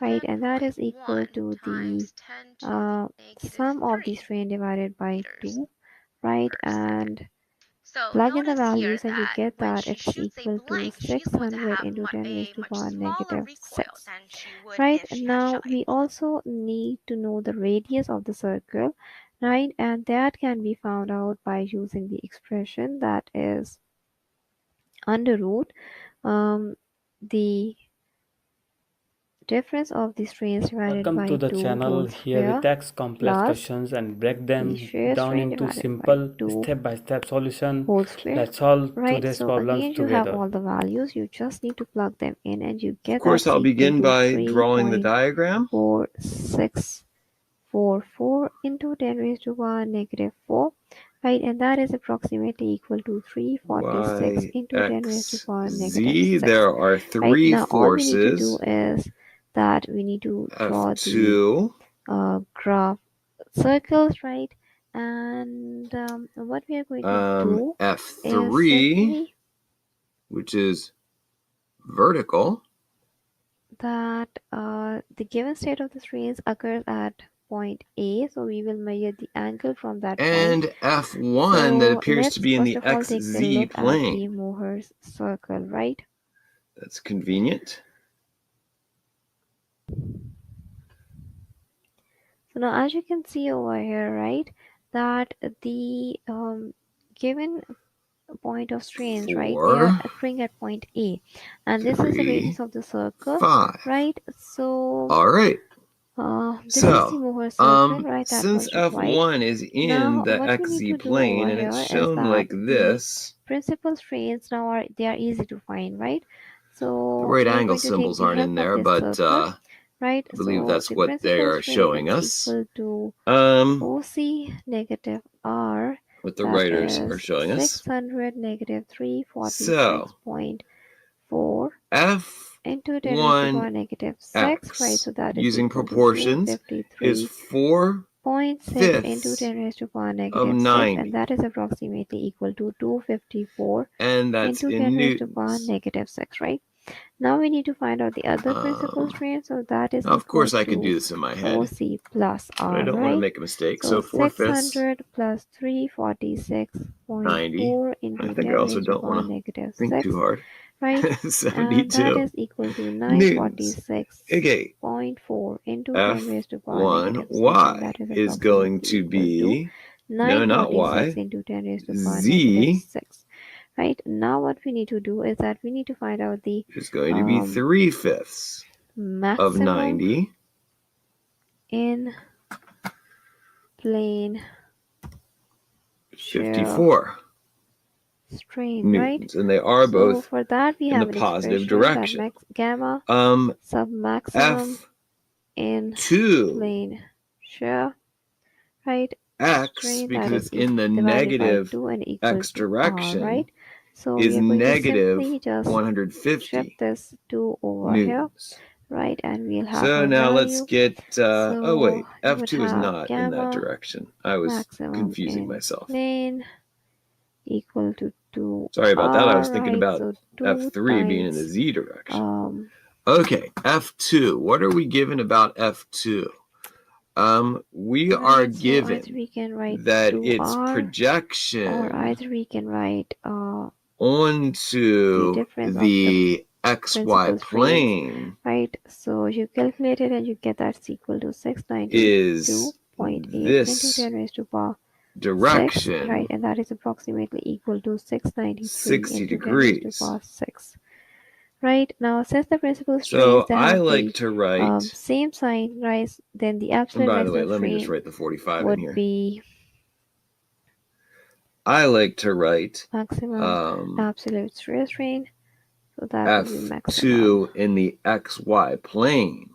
right? And that is 7.1 equal to the times 10 to the negative sum of the 3 strain divided by meters 2, right? per second. And So plug in the notice here values and you that get when that she it is shoots a equal to blank, she's going to 600 have into 10 a raised to much power smaller negative recoil 6, than she would right? if she had Now shot a we bullet. also need to know the radius of the circle, right? And that can be found out by using the expression that is under root the difference of the strains divided Welcome by to the 2 channel. whole Here we square tackle complex plus questions and break them the shear down strain into divided by simple 2 step-by-step solution. whole square, Let's solve right? today's So problems again, you have together. all the values, you just need to plug them in and you Of get course, that I'll begin by drawing the diagram. 3.4644 into 10 raised to power negative 4, right? And that is approximately equal to 346 Y, into 10 raised to X, power negative Z. 6. There are Right three now, all we need to do forces. is that we need to draw the F2, graph circles, right? And what we are going to do is F3, simply which is vertical, that the given state of the strains occurs at point A, so we will measure the angle from that and point. F1 that So appears to let's be in first the of all take a XZ look at the plane. Mohr's circle, right? That's convenient. So now as you can see over here, right, that the given point of strains, right, they are 4, occurring at point A, and this is the 3, radius of the circle, 5. right? So All right. this is the Mohr circle, right? That Since was required. F1 is in Now the what we need to XZ do plane over and it's here is shown that like the this, principal strains now are easy to find, right? So the right we are angle going to take symbols the aren't help in of there, this but circle, right? I believe So that's the what they principal are strain showing is us. equal to OC negative R, What the that writers are is showing us. 600 negative So 346.4 into 10 raised to F1 power negative 6, right? So that is using equal proportions to is 4 253.6 into fifths 10 raised to power of negative 6, 90, and that is approximately equal to 254 and that's into in 10 raised to power newtons. negative 6, right? Now we need to find out the other principal strain, so that is Now, of equal course, I can to do this in my head, OC plus but I R, don't want to right? make a mistake. So So 4 fifths, 600 plus 90. 346.4 into I think 10 I also raised to don't power want to negative think 6, too hard. right? And that 72 is equal to newtons. Okay, 946.4 into 10 raised to power F1 negative 6, and y that is is going to approximately equal to be, no, not 946 y, into 10 raised to power negative z 6. Right, now what we need to do is that we need to find out the is going to be 3/5 of maximum 90 in plane shear 54 strain, right? newtons, and they are So both for that we in have the an positive expression that direction. makes gamma sub maximum F2 in plane shear, right? x, Strain because that it's is in the divided by negative 2 and equal x to r, direction, right? So we is are going to negative simply just shift 150 this 2 over here, newtons. right? And we'll have So our now let's value. get, oh So wait, you would F2 is have not in that gamma direction. I was maximum confusing in myself. plane equal to 2 Sorry about that. I was r, thinking right? about So 2 F3 being in the times Z direction. 2 Okay, F2. What are we given about F2? We are right, so given either we can write that 2r, its projection or either we can write the onto difference of the XY principal strains, plane right? So you calculate it and you get that's equal to is 692.8 into this 10 raised to power 6, direction, right? And that is approximately equal to 693 60 into 10 raised to degrees. power 6. Right, now since the principal strains So they I have like the to write, same sign, right, then the and absolute by the way, maximum let me just strain write the 45 in would here. be I like to write maximum absolute shear strain. So that would be maximum, F2 in the XY plane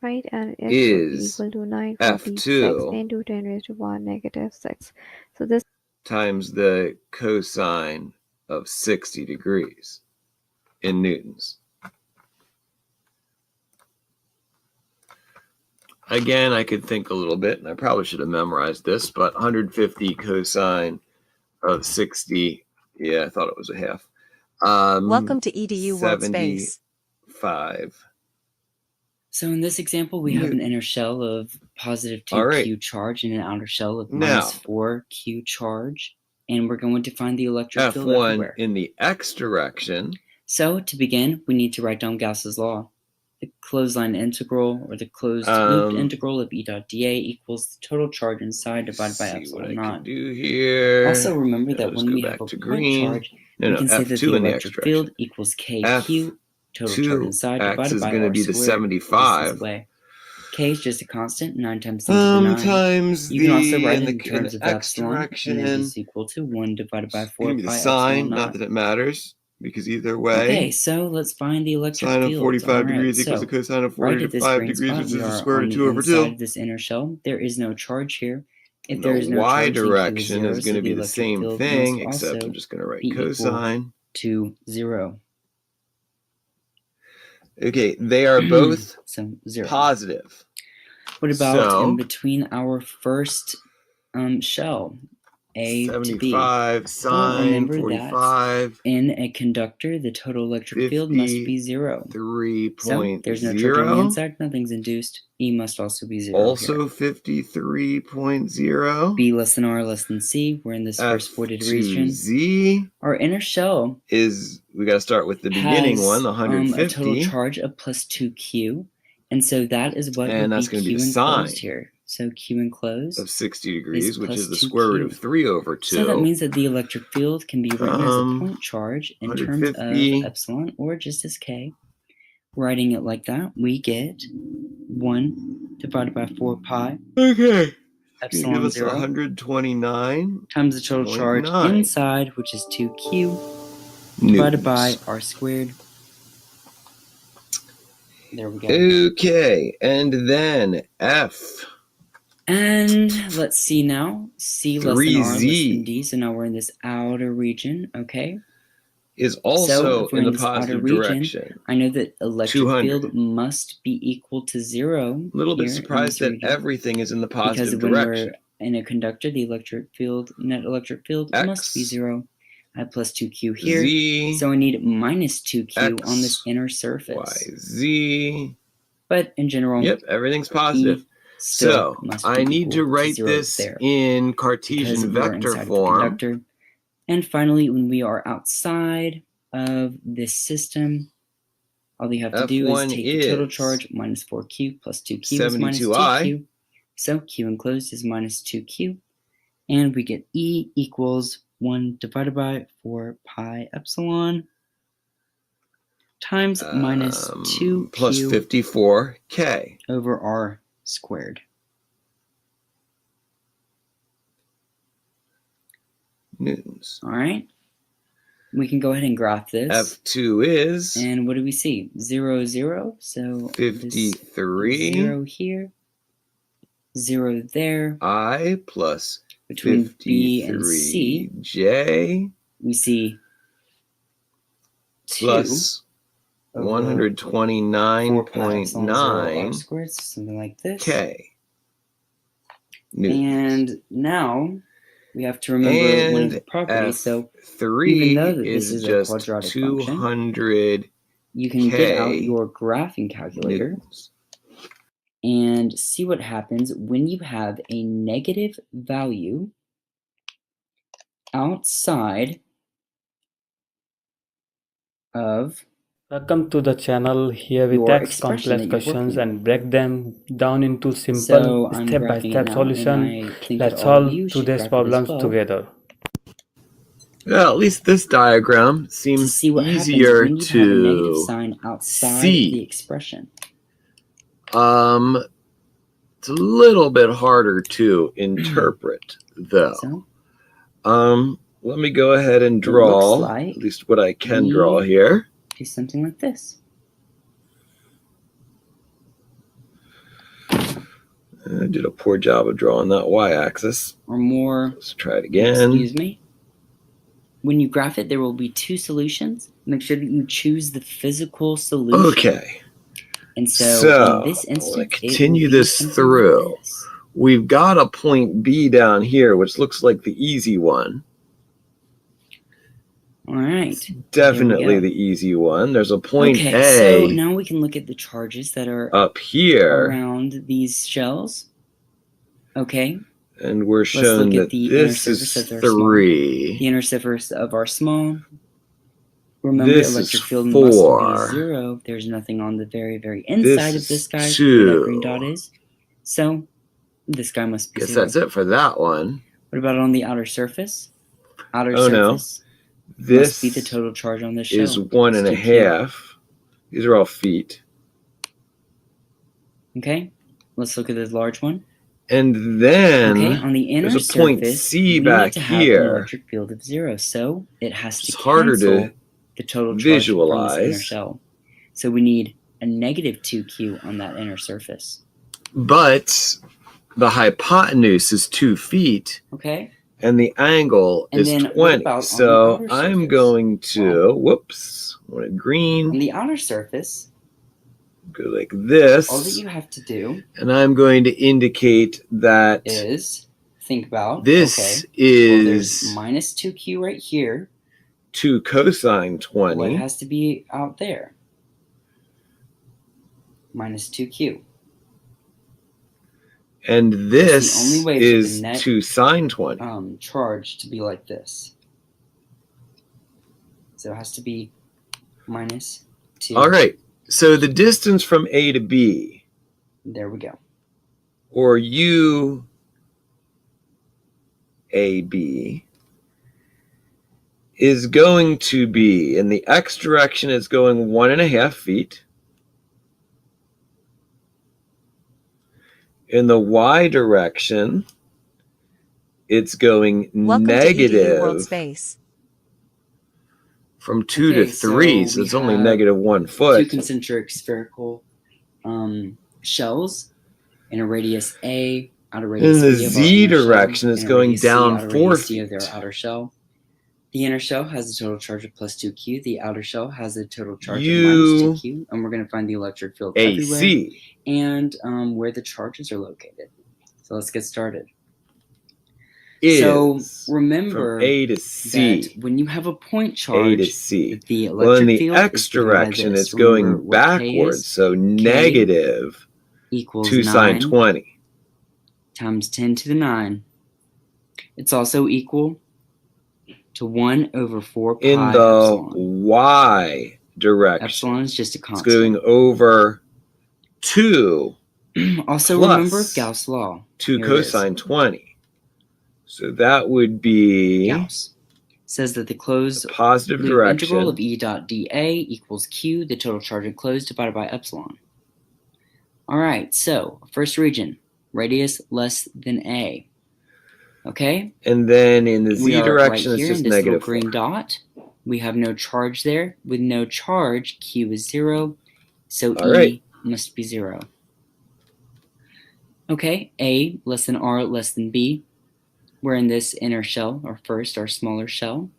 right? And it would be is equal to 946 F2 into 10 raised to power negative 6. So this times the cosine of 60 degrees in newtons. Again, I could think a little bit, and I probably should have memorized this, but 150 cosine of 60, yeah, I thought it was a half. Welcome to EDU Worldspace. 75. So in this example, we have an inner shell of positive 2q charge and an outer shell of minus 4q charge. And we're going to find the electric field F1 everywhere. in the x direction. So to begin, we need to write down Gauss's law. The closed line integral, or the closed looped integral of E dot dA equals the total charge inside divided by epsilon naught. Do here. Also remember that when we have a point charge, we can say that the electric field equals kq, total charge inside, divided by r be the squared. 75. K is just a constant, 9 times 10 to the 9. Times you can also write it in in terms of epsilon, and it is equal to 1 divided by 4 pi sign, epsilon naught. not that it matters, because either way. Okay, so let's find the electric field. Sine of 45 degrees equals the cosine of 45 degrees, which is the square root of 2 over 2. Of this inner shell. There is no charge here. If the there is no y charge, direction is going to be the same thing, except I'm just going to write cosine to 0. Okay, they are both positive. What about in between our first shell? A 75 to B. sine 45. In a conductor, the total electric field must be 0. 3.0. So there's no charge on the inside, nothing's induced. E must also be 0. Also 53.0. B less than R less than C. We're in this first voided region. Z. Our inner shell is, we got to start with the beginning one, the 150. A total charge of plus 2q. And so that is what would be Q enclosed here. So Q enclosed of 60 degrees, which is the square root of 3 over 2. So that means that the electric field can be written as a point charge in terms of epsilon or just as K. Writing it like that, we get 1 divided by 4 pi. Okay. Epsilon give us 0 129 times the total charge inside, which is 2q, divided by r squared. There we go. Okay, and then F. And let's see now. C less than R less than D. So now we're in this outer region, okay? Is also in the positive direction. I know that electric field must be equal to 0. A little bit surprised that everything is in the positive direction. Because when we're in a conductor, the electric field, net electric field, must be 0. I have plus 2q here. Z, so I need minus 2q on this inner surface. Y, Z. But in general, yep, everything's positive. So I need to write this in Cartesian vector form. And finally, when we are outside, of this system, all you have to do is take the total charge minus 4q plus 2q is minus 2q. So q enclosed is minus 2q. And we get E equals 1 divided by 4 pi epsilon times minus 2q plus 54k over r squared. Newtons. All right. We can go ahead and graph this. F2 is... And what do we see? 0, 0. So 53. 0 here. 0 there. I plus between B and C. J. We see 2 plus 129.9 squared, something like this. K. Newtons. And now we have to remember one of the properties. So even though that this is a quadratic 200 function, you can get out your graphing calculator Newtons. And see what happens when you have a negative value outside of... Welcome to the channel. Here we tackle complex questions and break them down into simple step-by-step solution. Let's solve today's problems together. Well, at least this diagram seems easier to have a negative sign outside see. The expression. It's a little bit harder to interpret, though. Let me go ahead and draw at least what I can draw here. Do something like this. I did a poor job of drawing that y-axis. Or more. Let's try it again. Excuse me. When you graph it, there will be two solutions. Make sure that you choose the physical solution. Okay. And so in this instance, I'll continue this through. Like this. We've got a point B down here, which looks like the easy one. All right. It's definitely the easy one. There's a point A. So now we can look at the charges that are up here around these shells. Okay. And we're shown that this is 3. The inner surface of our small. Remember, this electric is field 4. must be 0. There's nothing on the very, very inside of this guy. 2. Where that green dot is. So this guy must be 0. That's it for that one. What about on the outer surface? Outer surface. No. This must be the total charge on this shell. Is 1.5. These are all feet. Okay. Let's look at this large one. And then on the inner there's a point surface, C we back need to have here. An electric field of 0, so it has to it's harder to the total charge visualize. From this inner shell. So we need a negative 2q on that inner surface. But the hypotenuse is 2 feet. Okay. And the angle is 20. So I'm going to, whoops, I want it green. On the outer surface, go like this. All that you have to do, and I'm going to indicate that is think about this is there's minus 2q right here. 2 cosine 20. Well, it has to be out there. Minus 2q. And this is 2 sine 20. Charge to be like this. So it has to be minus 2. All right. So the distance from A to B. There we go. Or U A B is going to be, in the x direction, it's going 1.5 feet. In the y direction, it's going negative from 2 to 3, so it's only negative 1 foot. 2 concentric spherical shells in a radius A, outer radius B. In the z direction, it's going down 4 feet. Of their outer shell. The inner shell has a total charge of plus 2q. The outer shell has a total charge of minus 2q. And we're going to find the electric field everywhere and where the charges are located. So let's get started. So remember from A to C. That when you have a point charge, A to C. The electric in the field x direction, it's going backwards. So negative equals 2 sine 20 times 10 to the 9. It's also equal to 1 over 4 pi in the epsilon. y direction. Epsilon is just a It's constant. going over 2 Also, plus remember Gauss' law. 2 Here it is. cosine 20. So that would be Gauss says that the closed the positive loop direction. integral of E dot dA equals Q, the total charge enclosed, divided by epsilon. All right, so first region, radius less than A. Okay? And then in the We z are direction, right it's here just in this little negative 4. green dot. We have no charge there. With no charge, Q is 0, so All E right. must be 0. Okay, A less than R less than B. We're in this inner shell, or first, our smaller shell.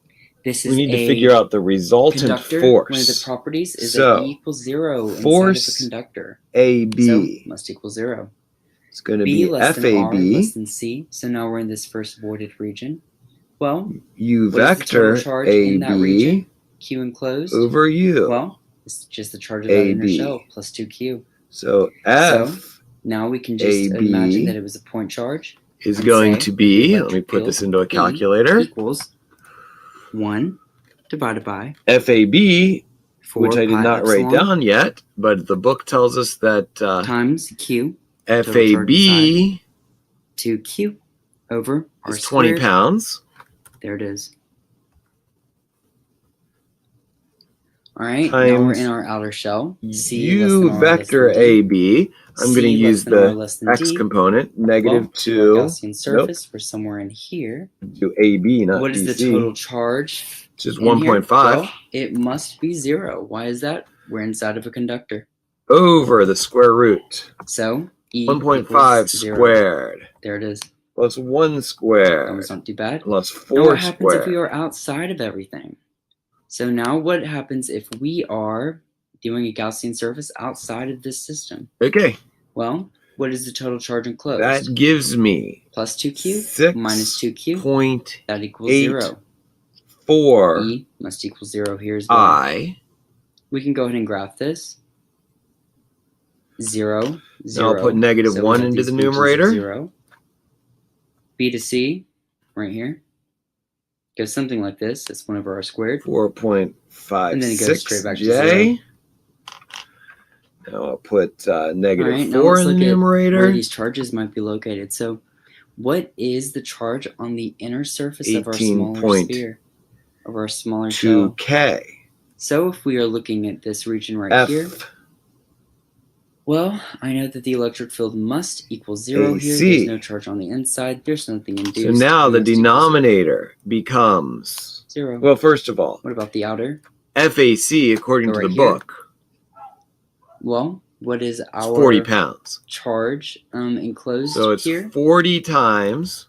This is We need to a figure out the resultant conductor. force. One of the properties is So, that E equals 0 force inside of a conductor. AB So, must equal 0. is going to B be less than R FAB. less than C. So now we're in this first voided region. Well, U what is the vector total charge in that region? AB Q enclosed. over U. Well, it's just the charge of that inner AB. shell plus 2Q. So F Now we can just AB imagine that it was a point charge. is and going say to that the be, let me electric put this field into a calculator, equals 1 divided by FAB, 4 which I did pi not epsilon write down yet, but the book tells us that times Q FAB to Q over R is 20 squared. pounds. There it is. All right, now we're Times in our outer shell. C U less than R vector less than D. AB. I'm going to C use less than R the less than x D. component, negative Well, 2. to our Gaussian surface, we're somewhere in here. Do AB, not What is BC. the total charge? Which is in here? 1.5 Well, it must be 0. Why is that? We're inside of a conductor. over the square root. So E 1.5 equals 0. squared There it is. plus 1 That squared was not too bad. plus Now 4 what happens if we squared. are outside of everything? So now what happens if we are doing a Gaussian surface outside of this system? Okay, Well, what is the total charge enclosed? that gives me Plus 2Q 6 minus 2Q. point That equals 8 0. 4 E must equal 0 here as well. I. We can go ahead and graph this. 0, 0. Now I'll put negative So we 1 have into these the regions of numerator. 0. B to C, right here, goes something like this. That's 1 over R squared. 4.56 And then it goes straight back to J. Now I'll put negative All right, now 4 let's in the look at numerator. where these charges might be located. So what is the charge on the inner surface of our smaller sphere, of our smaller shell? 2K. So if we are looking at this region right here, well, I know that the electric field must equal 0 here. There's no charge on the inside. There's nothing induced. So now the denominator becomes 0. Well, first of all, What about the outer? FAC according to the book. Well, what is our 40 pounds charge enclosed so it's here? 40 times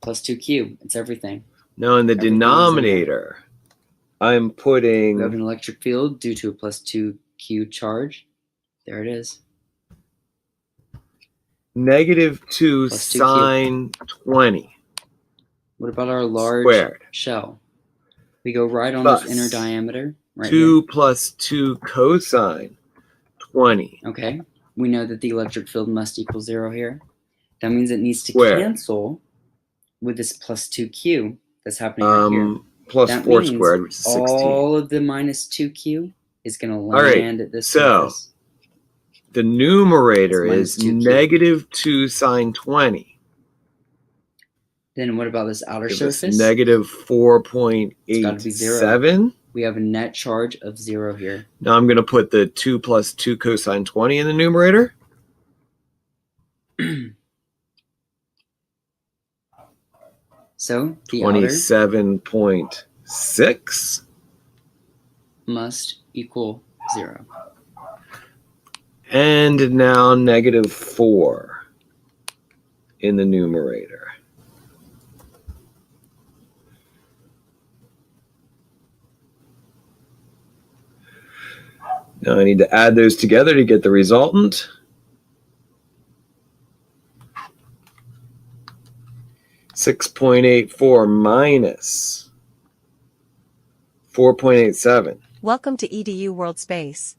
Plus 2Q. It's everything. Now in the denominator, I'm putting We have an electric field due to a plus 2Q charge. There it is. negative 2 Plus 2Q. sine 20 What about our large squared shell? We go right on plus this inner diameter. Right 2 here. plus 2 cosine 20. Okay. We know that the electric field must equal 0 here. That means it needs to Squared. cancel with this plus 2Q that's happening right here. Plus that 4 means squared, which is 16. all of the minus 2Q is going to All right, land at this so surface. the numerator It's is minus 2Q. negative 2 sine 20. Then what about this outer Give us surface? negative It's gotta be 4.87. We have a net charge of 0 here. Now I'm going to put the 2 plus 2 cosine 20 in the numerator. So the outer 27.6 must equal 0. and now negative 4 in the numerator. Now I need to add those together to get the resultant. (6.84) minus 4.87. Welcome to EDU World Space.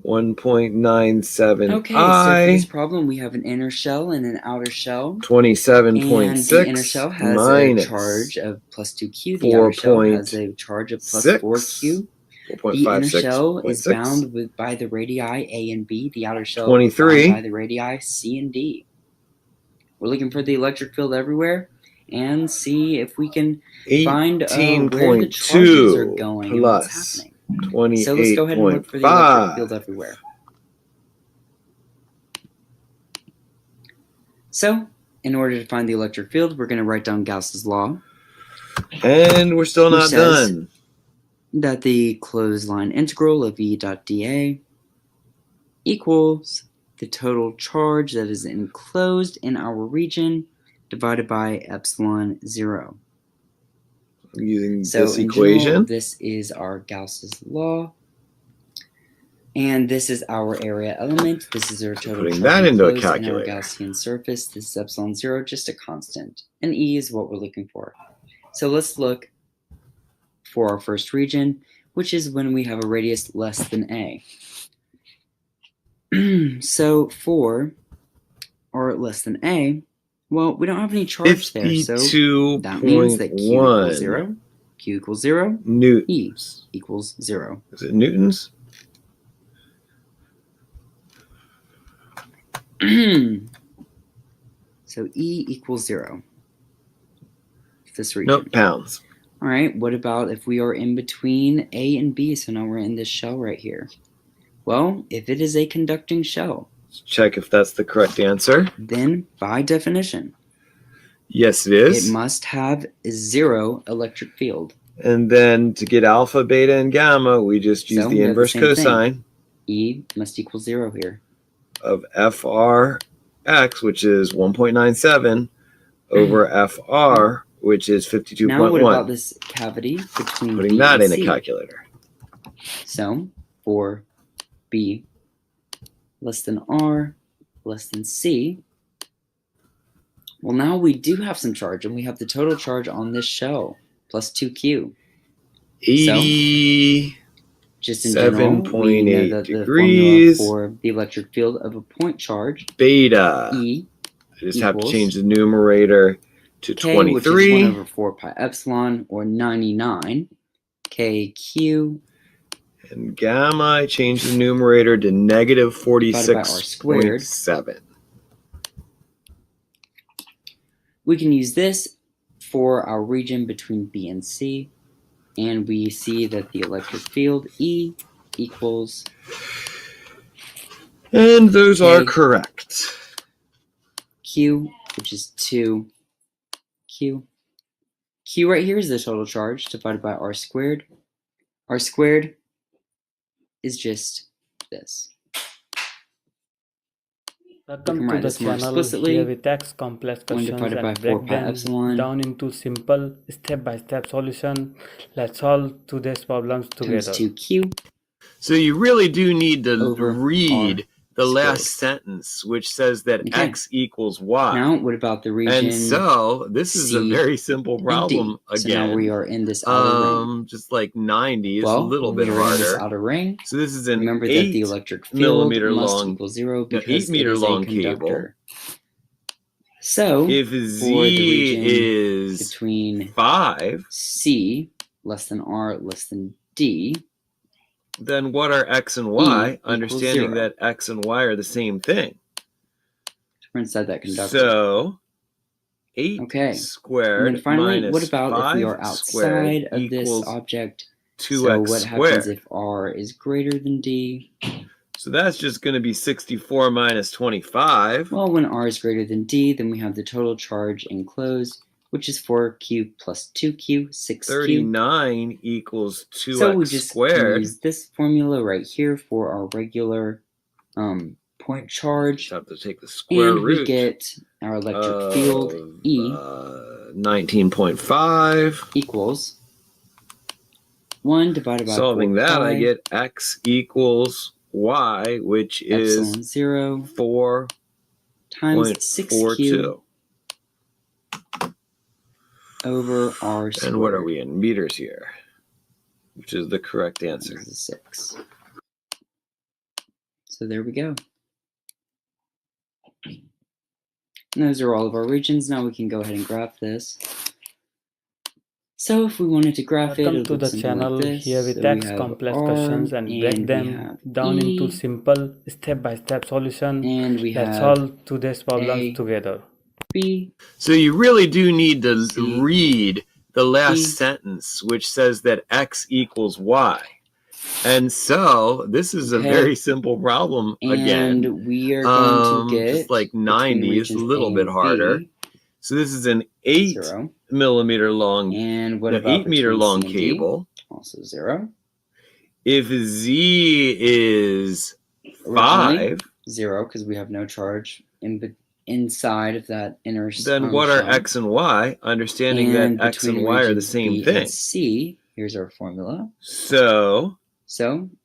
1.97 Okay, so for this problem, we have an inner shell and an outer shell. 27.6 and the inner shell has a charge of plus 2q. The outer shell has a charge of plus 4q. The inner shell is bound by the radii A and B. The outer shell is bound by the radii C and D. We're looking for the electric field everywhere and see if we can find where the charges are going and what's happening. So let's go ahead and look for the electric field everywhere. So, in order to find the electric field, we're going to write down Gauss's law. And we're still not done. That the closed line integral of E dot dA equals the total charge that is enclosed in our region divided by epsilon 0. Using this equation. General, this is our Gauss's law. And this is our area element. This is our total charge that into a in our calculator. Gaussian surface. This is epsilon 0, just a constant. And E is what we're looking for. So let's look for our first region, which is when we have a radius less than A. So for or less than A, well, we don't have any charge there, so that means that Q equals 0. Q equals 0. Newtons. E equals 0. Is it newtons? So E equals 0. This region. Nope, pounds. All right, what about if we are in between A and B? So now we're in this shell right here. Well, if it is a conducting shell, let's check if that's the correct answer. Then, by definition, yes, it is. It must have 0 electric field. And then to get alpha, beta, and gamma, we just use the inverse cosine. E must equal 0 here. Of FRX, which is 1.97, over FR, which is 52.1. Now what about this cavity between Putting B that and in C? a calculator. So, for B less than R less than C, well, now we do have some charge, and we have the total charge on this shell, plus 2Q. 80. So, just in general, we know that the formula for the electric field of a point charge, beta, E, I just have to change the numerator to K, 23. which is 1 over 4 pi epsilon, or 99, KQ. And gamma, I change the numerator to negative 46.7. We can use this for our region between B and C, and we see that the electric field E equals. And those are correct. Q, which is 2Q. Q right here is the total charge divided by R squared. R squared is just this. Welcome to the channel. Here we tax complex questions and break them down into simple step-by-step solution. Let's solve today's problems together. So you really do need to read the last sentence, which says that x equals y. Now, what about the region? And so this is a very simple problem again. So now we are in this outer ring. Just like 90 is a little bit harder. In this outer ring. So this is an Remember that the electric field must equal 0 because 8 meter long cable. So if Z is between 5, C less than R less than D, then what are x and y? Understanding that x and y are the same thing. We're inside that conductor. So 8 squared and then finally, minus what about if we are outside of this object? 2x so what happens if R is greater than D? So that's just going to be 64 minus 25. Well, when R is greater than D, then we have the total charge enclosed, which is 4Q plus 2Q, 6Q. 39 equals 2x so we just squared. Use this formula right here for our regular point charge. Just have to take the square root. And we get our electric field, E, 19.5. equals 1 divided by 4 Solving that, pi, I get x equals y, which is 0 4 times 6Q over R squared. And what are we in meters here? Which is the correct answer. This is 6. So there we go. And those are all of our regions. Now we can go ahead and graph this. So if we wanted to graph it, Welcome it to looks the something like channel. this. Here we So we tackle have complex R, questions and break and we them have down into E, simple step-by-step solution. and we Let's have solve today's problems A, together. B, So you really do need to C, read the last D. sentence, which says that x equals y. And so this is a Okay. very simple problem again. And we are going to get just like between 90 is a regions little A bit and harder. B, So this is an 8 0. millimeter long, And what no, about 8 meter between long C and D? cable. Also 0. If z is Originally, 5, 0, because we have no charge inside of that inner then what are shell. x and y? Understanding And that x and between y are the regions same B thing. and C, here's our formula. So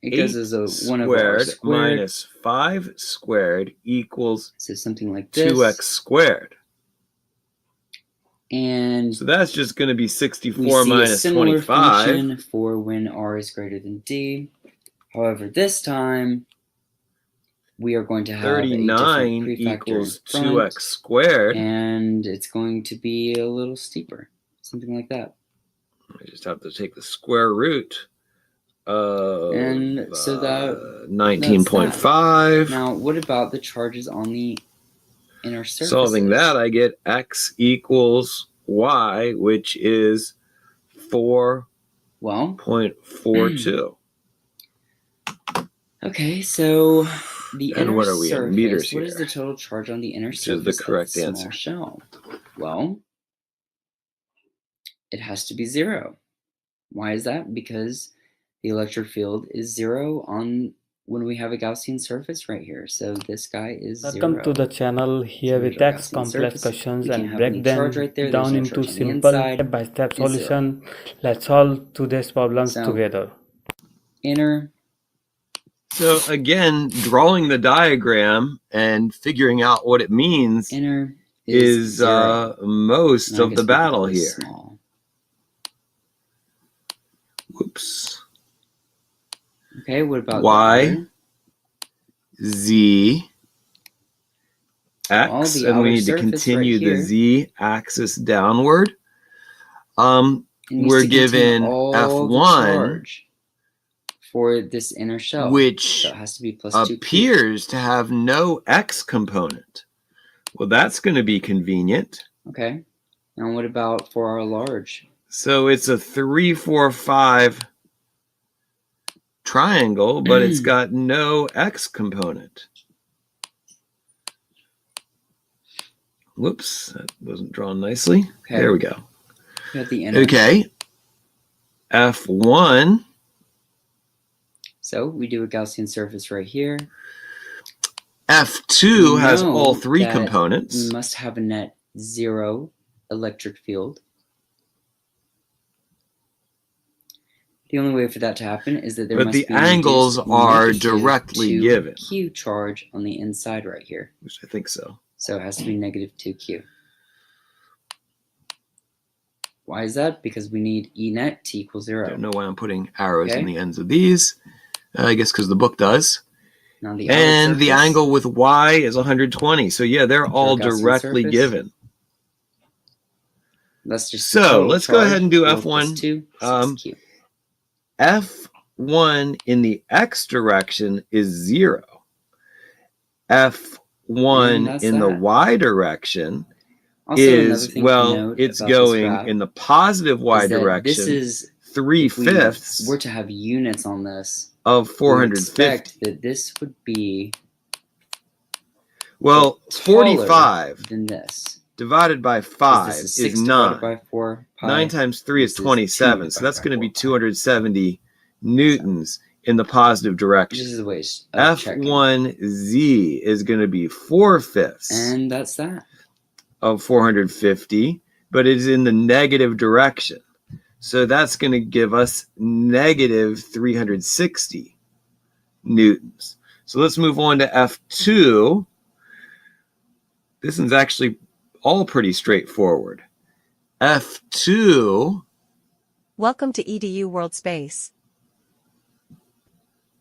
It goes 8 as a 1 over r squared squared. minus 5 squared equals So something like this. 2x squared. And So that's just going to be we 64 see a minus similar 25. function for when r is greater than d. However, this time we are going to have a different 39 prefactor equals in front, 2x squared. and it's going to be a little steeper, something like that. I just have to take the square root of And so that 19.5. Now, what about the charges on the inner surfaces? Solving that, I get x equals y, which is 4.42. Okay, so the And inner what are we in meters surface, what is here? the total charge on the inner Which is surface the correct of the answer. small shell? Well, it has to be 0. Why is that? Because the electric field is 0 on when we have a Gaussian surface right here. So this guy is 0. Welcome to the channel. Here we Here's our tackle Gaussian complex surface. questions We can't and have break any them charge right there. down There's no into charge on the simple inside. step-by-step It's 0. solution. Let's solve today's problems So, together. Inner. So again, drawing the diagram and figuring out what it means Inner is 0. most And I of guess the we could call battle this here. small. Whoops. Okay, what about Y, the other? Z, X, Well, the and we outer need to surface continue right the here. Z axis downward. It needs We're to contain given all the F1, charge for this inner shell, which so it has to be plus 2q. appears to have no X component. Well, that's going to be convenient. Okay, and what about for our large? So it's a 3, 4, 5 triangle, but it's got no X component. Whoops, that wasn't drawn nicely. Okay. There we go. We got the inner. Okay. F1. So we do a Gaussian surface right here. F2 We has know all 3 that components. We must have a net 0 electric field. The only way for that to happen is that there must But the be an angles induced are negative directly 2q given. charge on the inside right here. Which I think so. So it has to be negative 2q. Why is that? Because we need E net to equal 0. I don't know why I'm putting arrows Okay. on the ends of these. I guess because the book does. Now the outer And the surface, angle with Y is 120. So yeah, they're all Gaussian directly surface. given. That's just So, the total let's go charge, ahead and do 4 F1. plus 2, 6q. F1 in the X direction is 0. F1 that's in the that. Y direction Also, is, another thing to well, note it's about this going graph in the positive Y is that direction. This is, 3/5 we're to have units on this. of We would 450. expect that this would be Well, taller 45 than this. divided by 'Cause 5 this is 6 9. divided by 4 pi. 9 times 3 is This is 27. 2 So that's divided going to by be 4 pi. 270 newtons in the positive direction. This is a way of checking. F1Z is going to be 4/5 And that's that. of 450, but it's in the negative direction. So that's going to give us negative 360 newtons. So let's move on to F2. This one's actually all pretty straightforward. F2. Welcome to EDU World Space.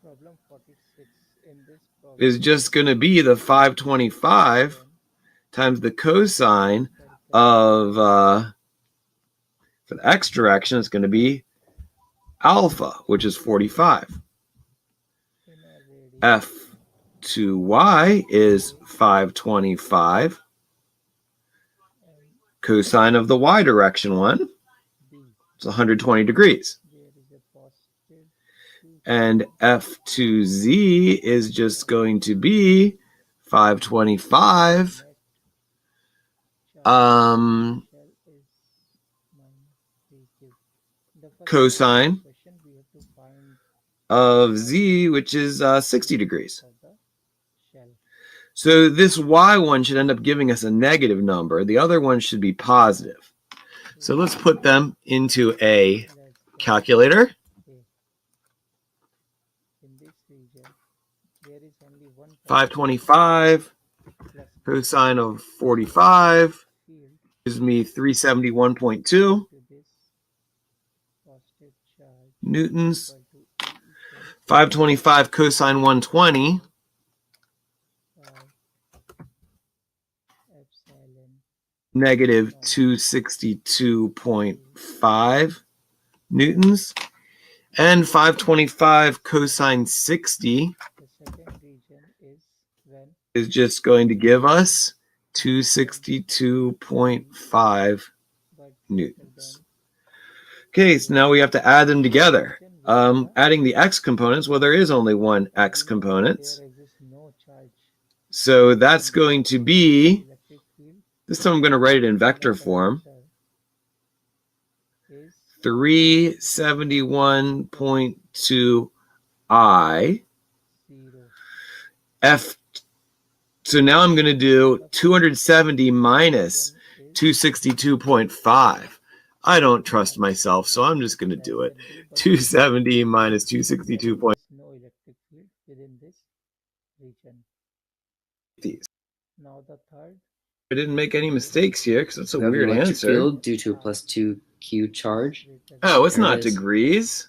Problem 46 is just going to be the 525 times the cosine of, for the x direction, it's going to be alpha, which is 45. F to y is 525. Cosine of the y direction one, it's 120 degrees. And F to z is just going to be 525 cosine of z, which is 60 degrees. So this y one should end up giving us a negative number. The other one should be positive. So let's put them into a calculator. 525 cosine of 45 gives me 371.2 newtons. 525 cosine 120 negative 262.5 newtons. And 525 cosine 60 is just going to give us 262.5 newtons. Okay, so now we have to add them together. Adding the x components, well, there is only one x component. So that's going to be, this time I'm going to write it in vector form, 371.2 I F. So now I'm going to do 270 minus 262.5. I don't trust myself, so I'm just going to do it. 270 minus 262. No electric field within this region. Now the third. I didn't make any mistakes here because it's a weird electric answer. Field due to a +2q charge. Oh, it's There not it is. degrees.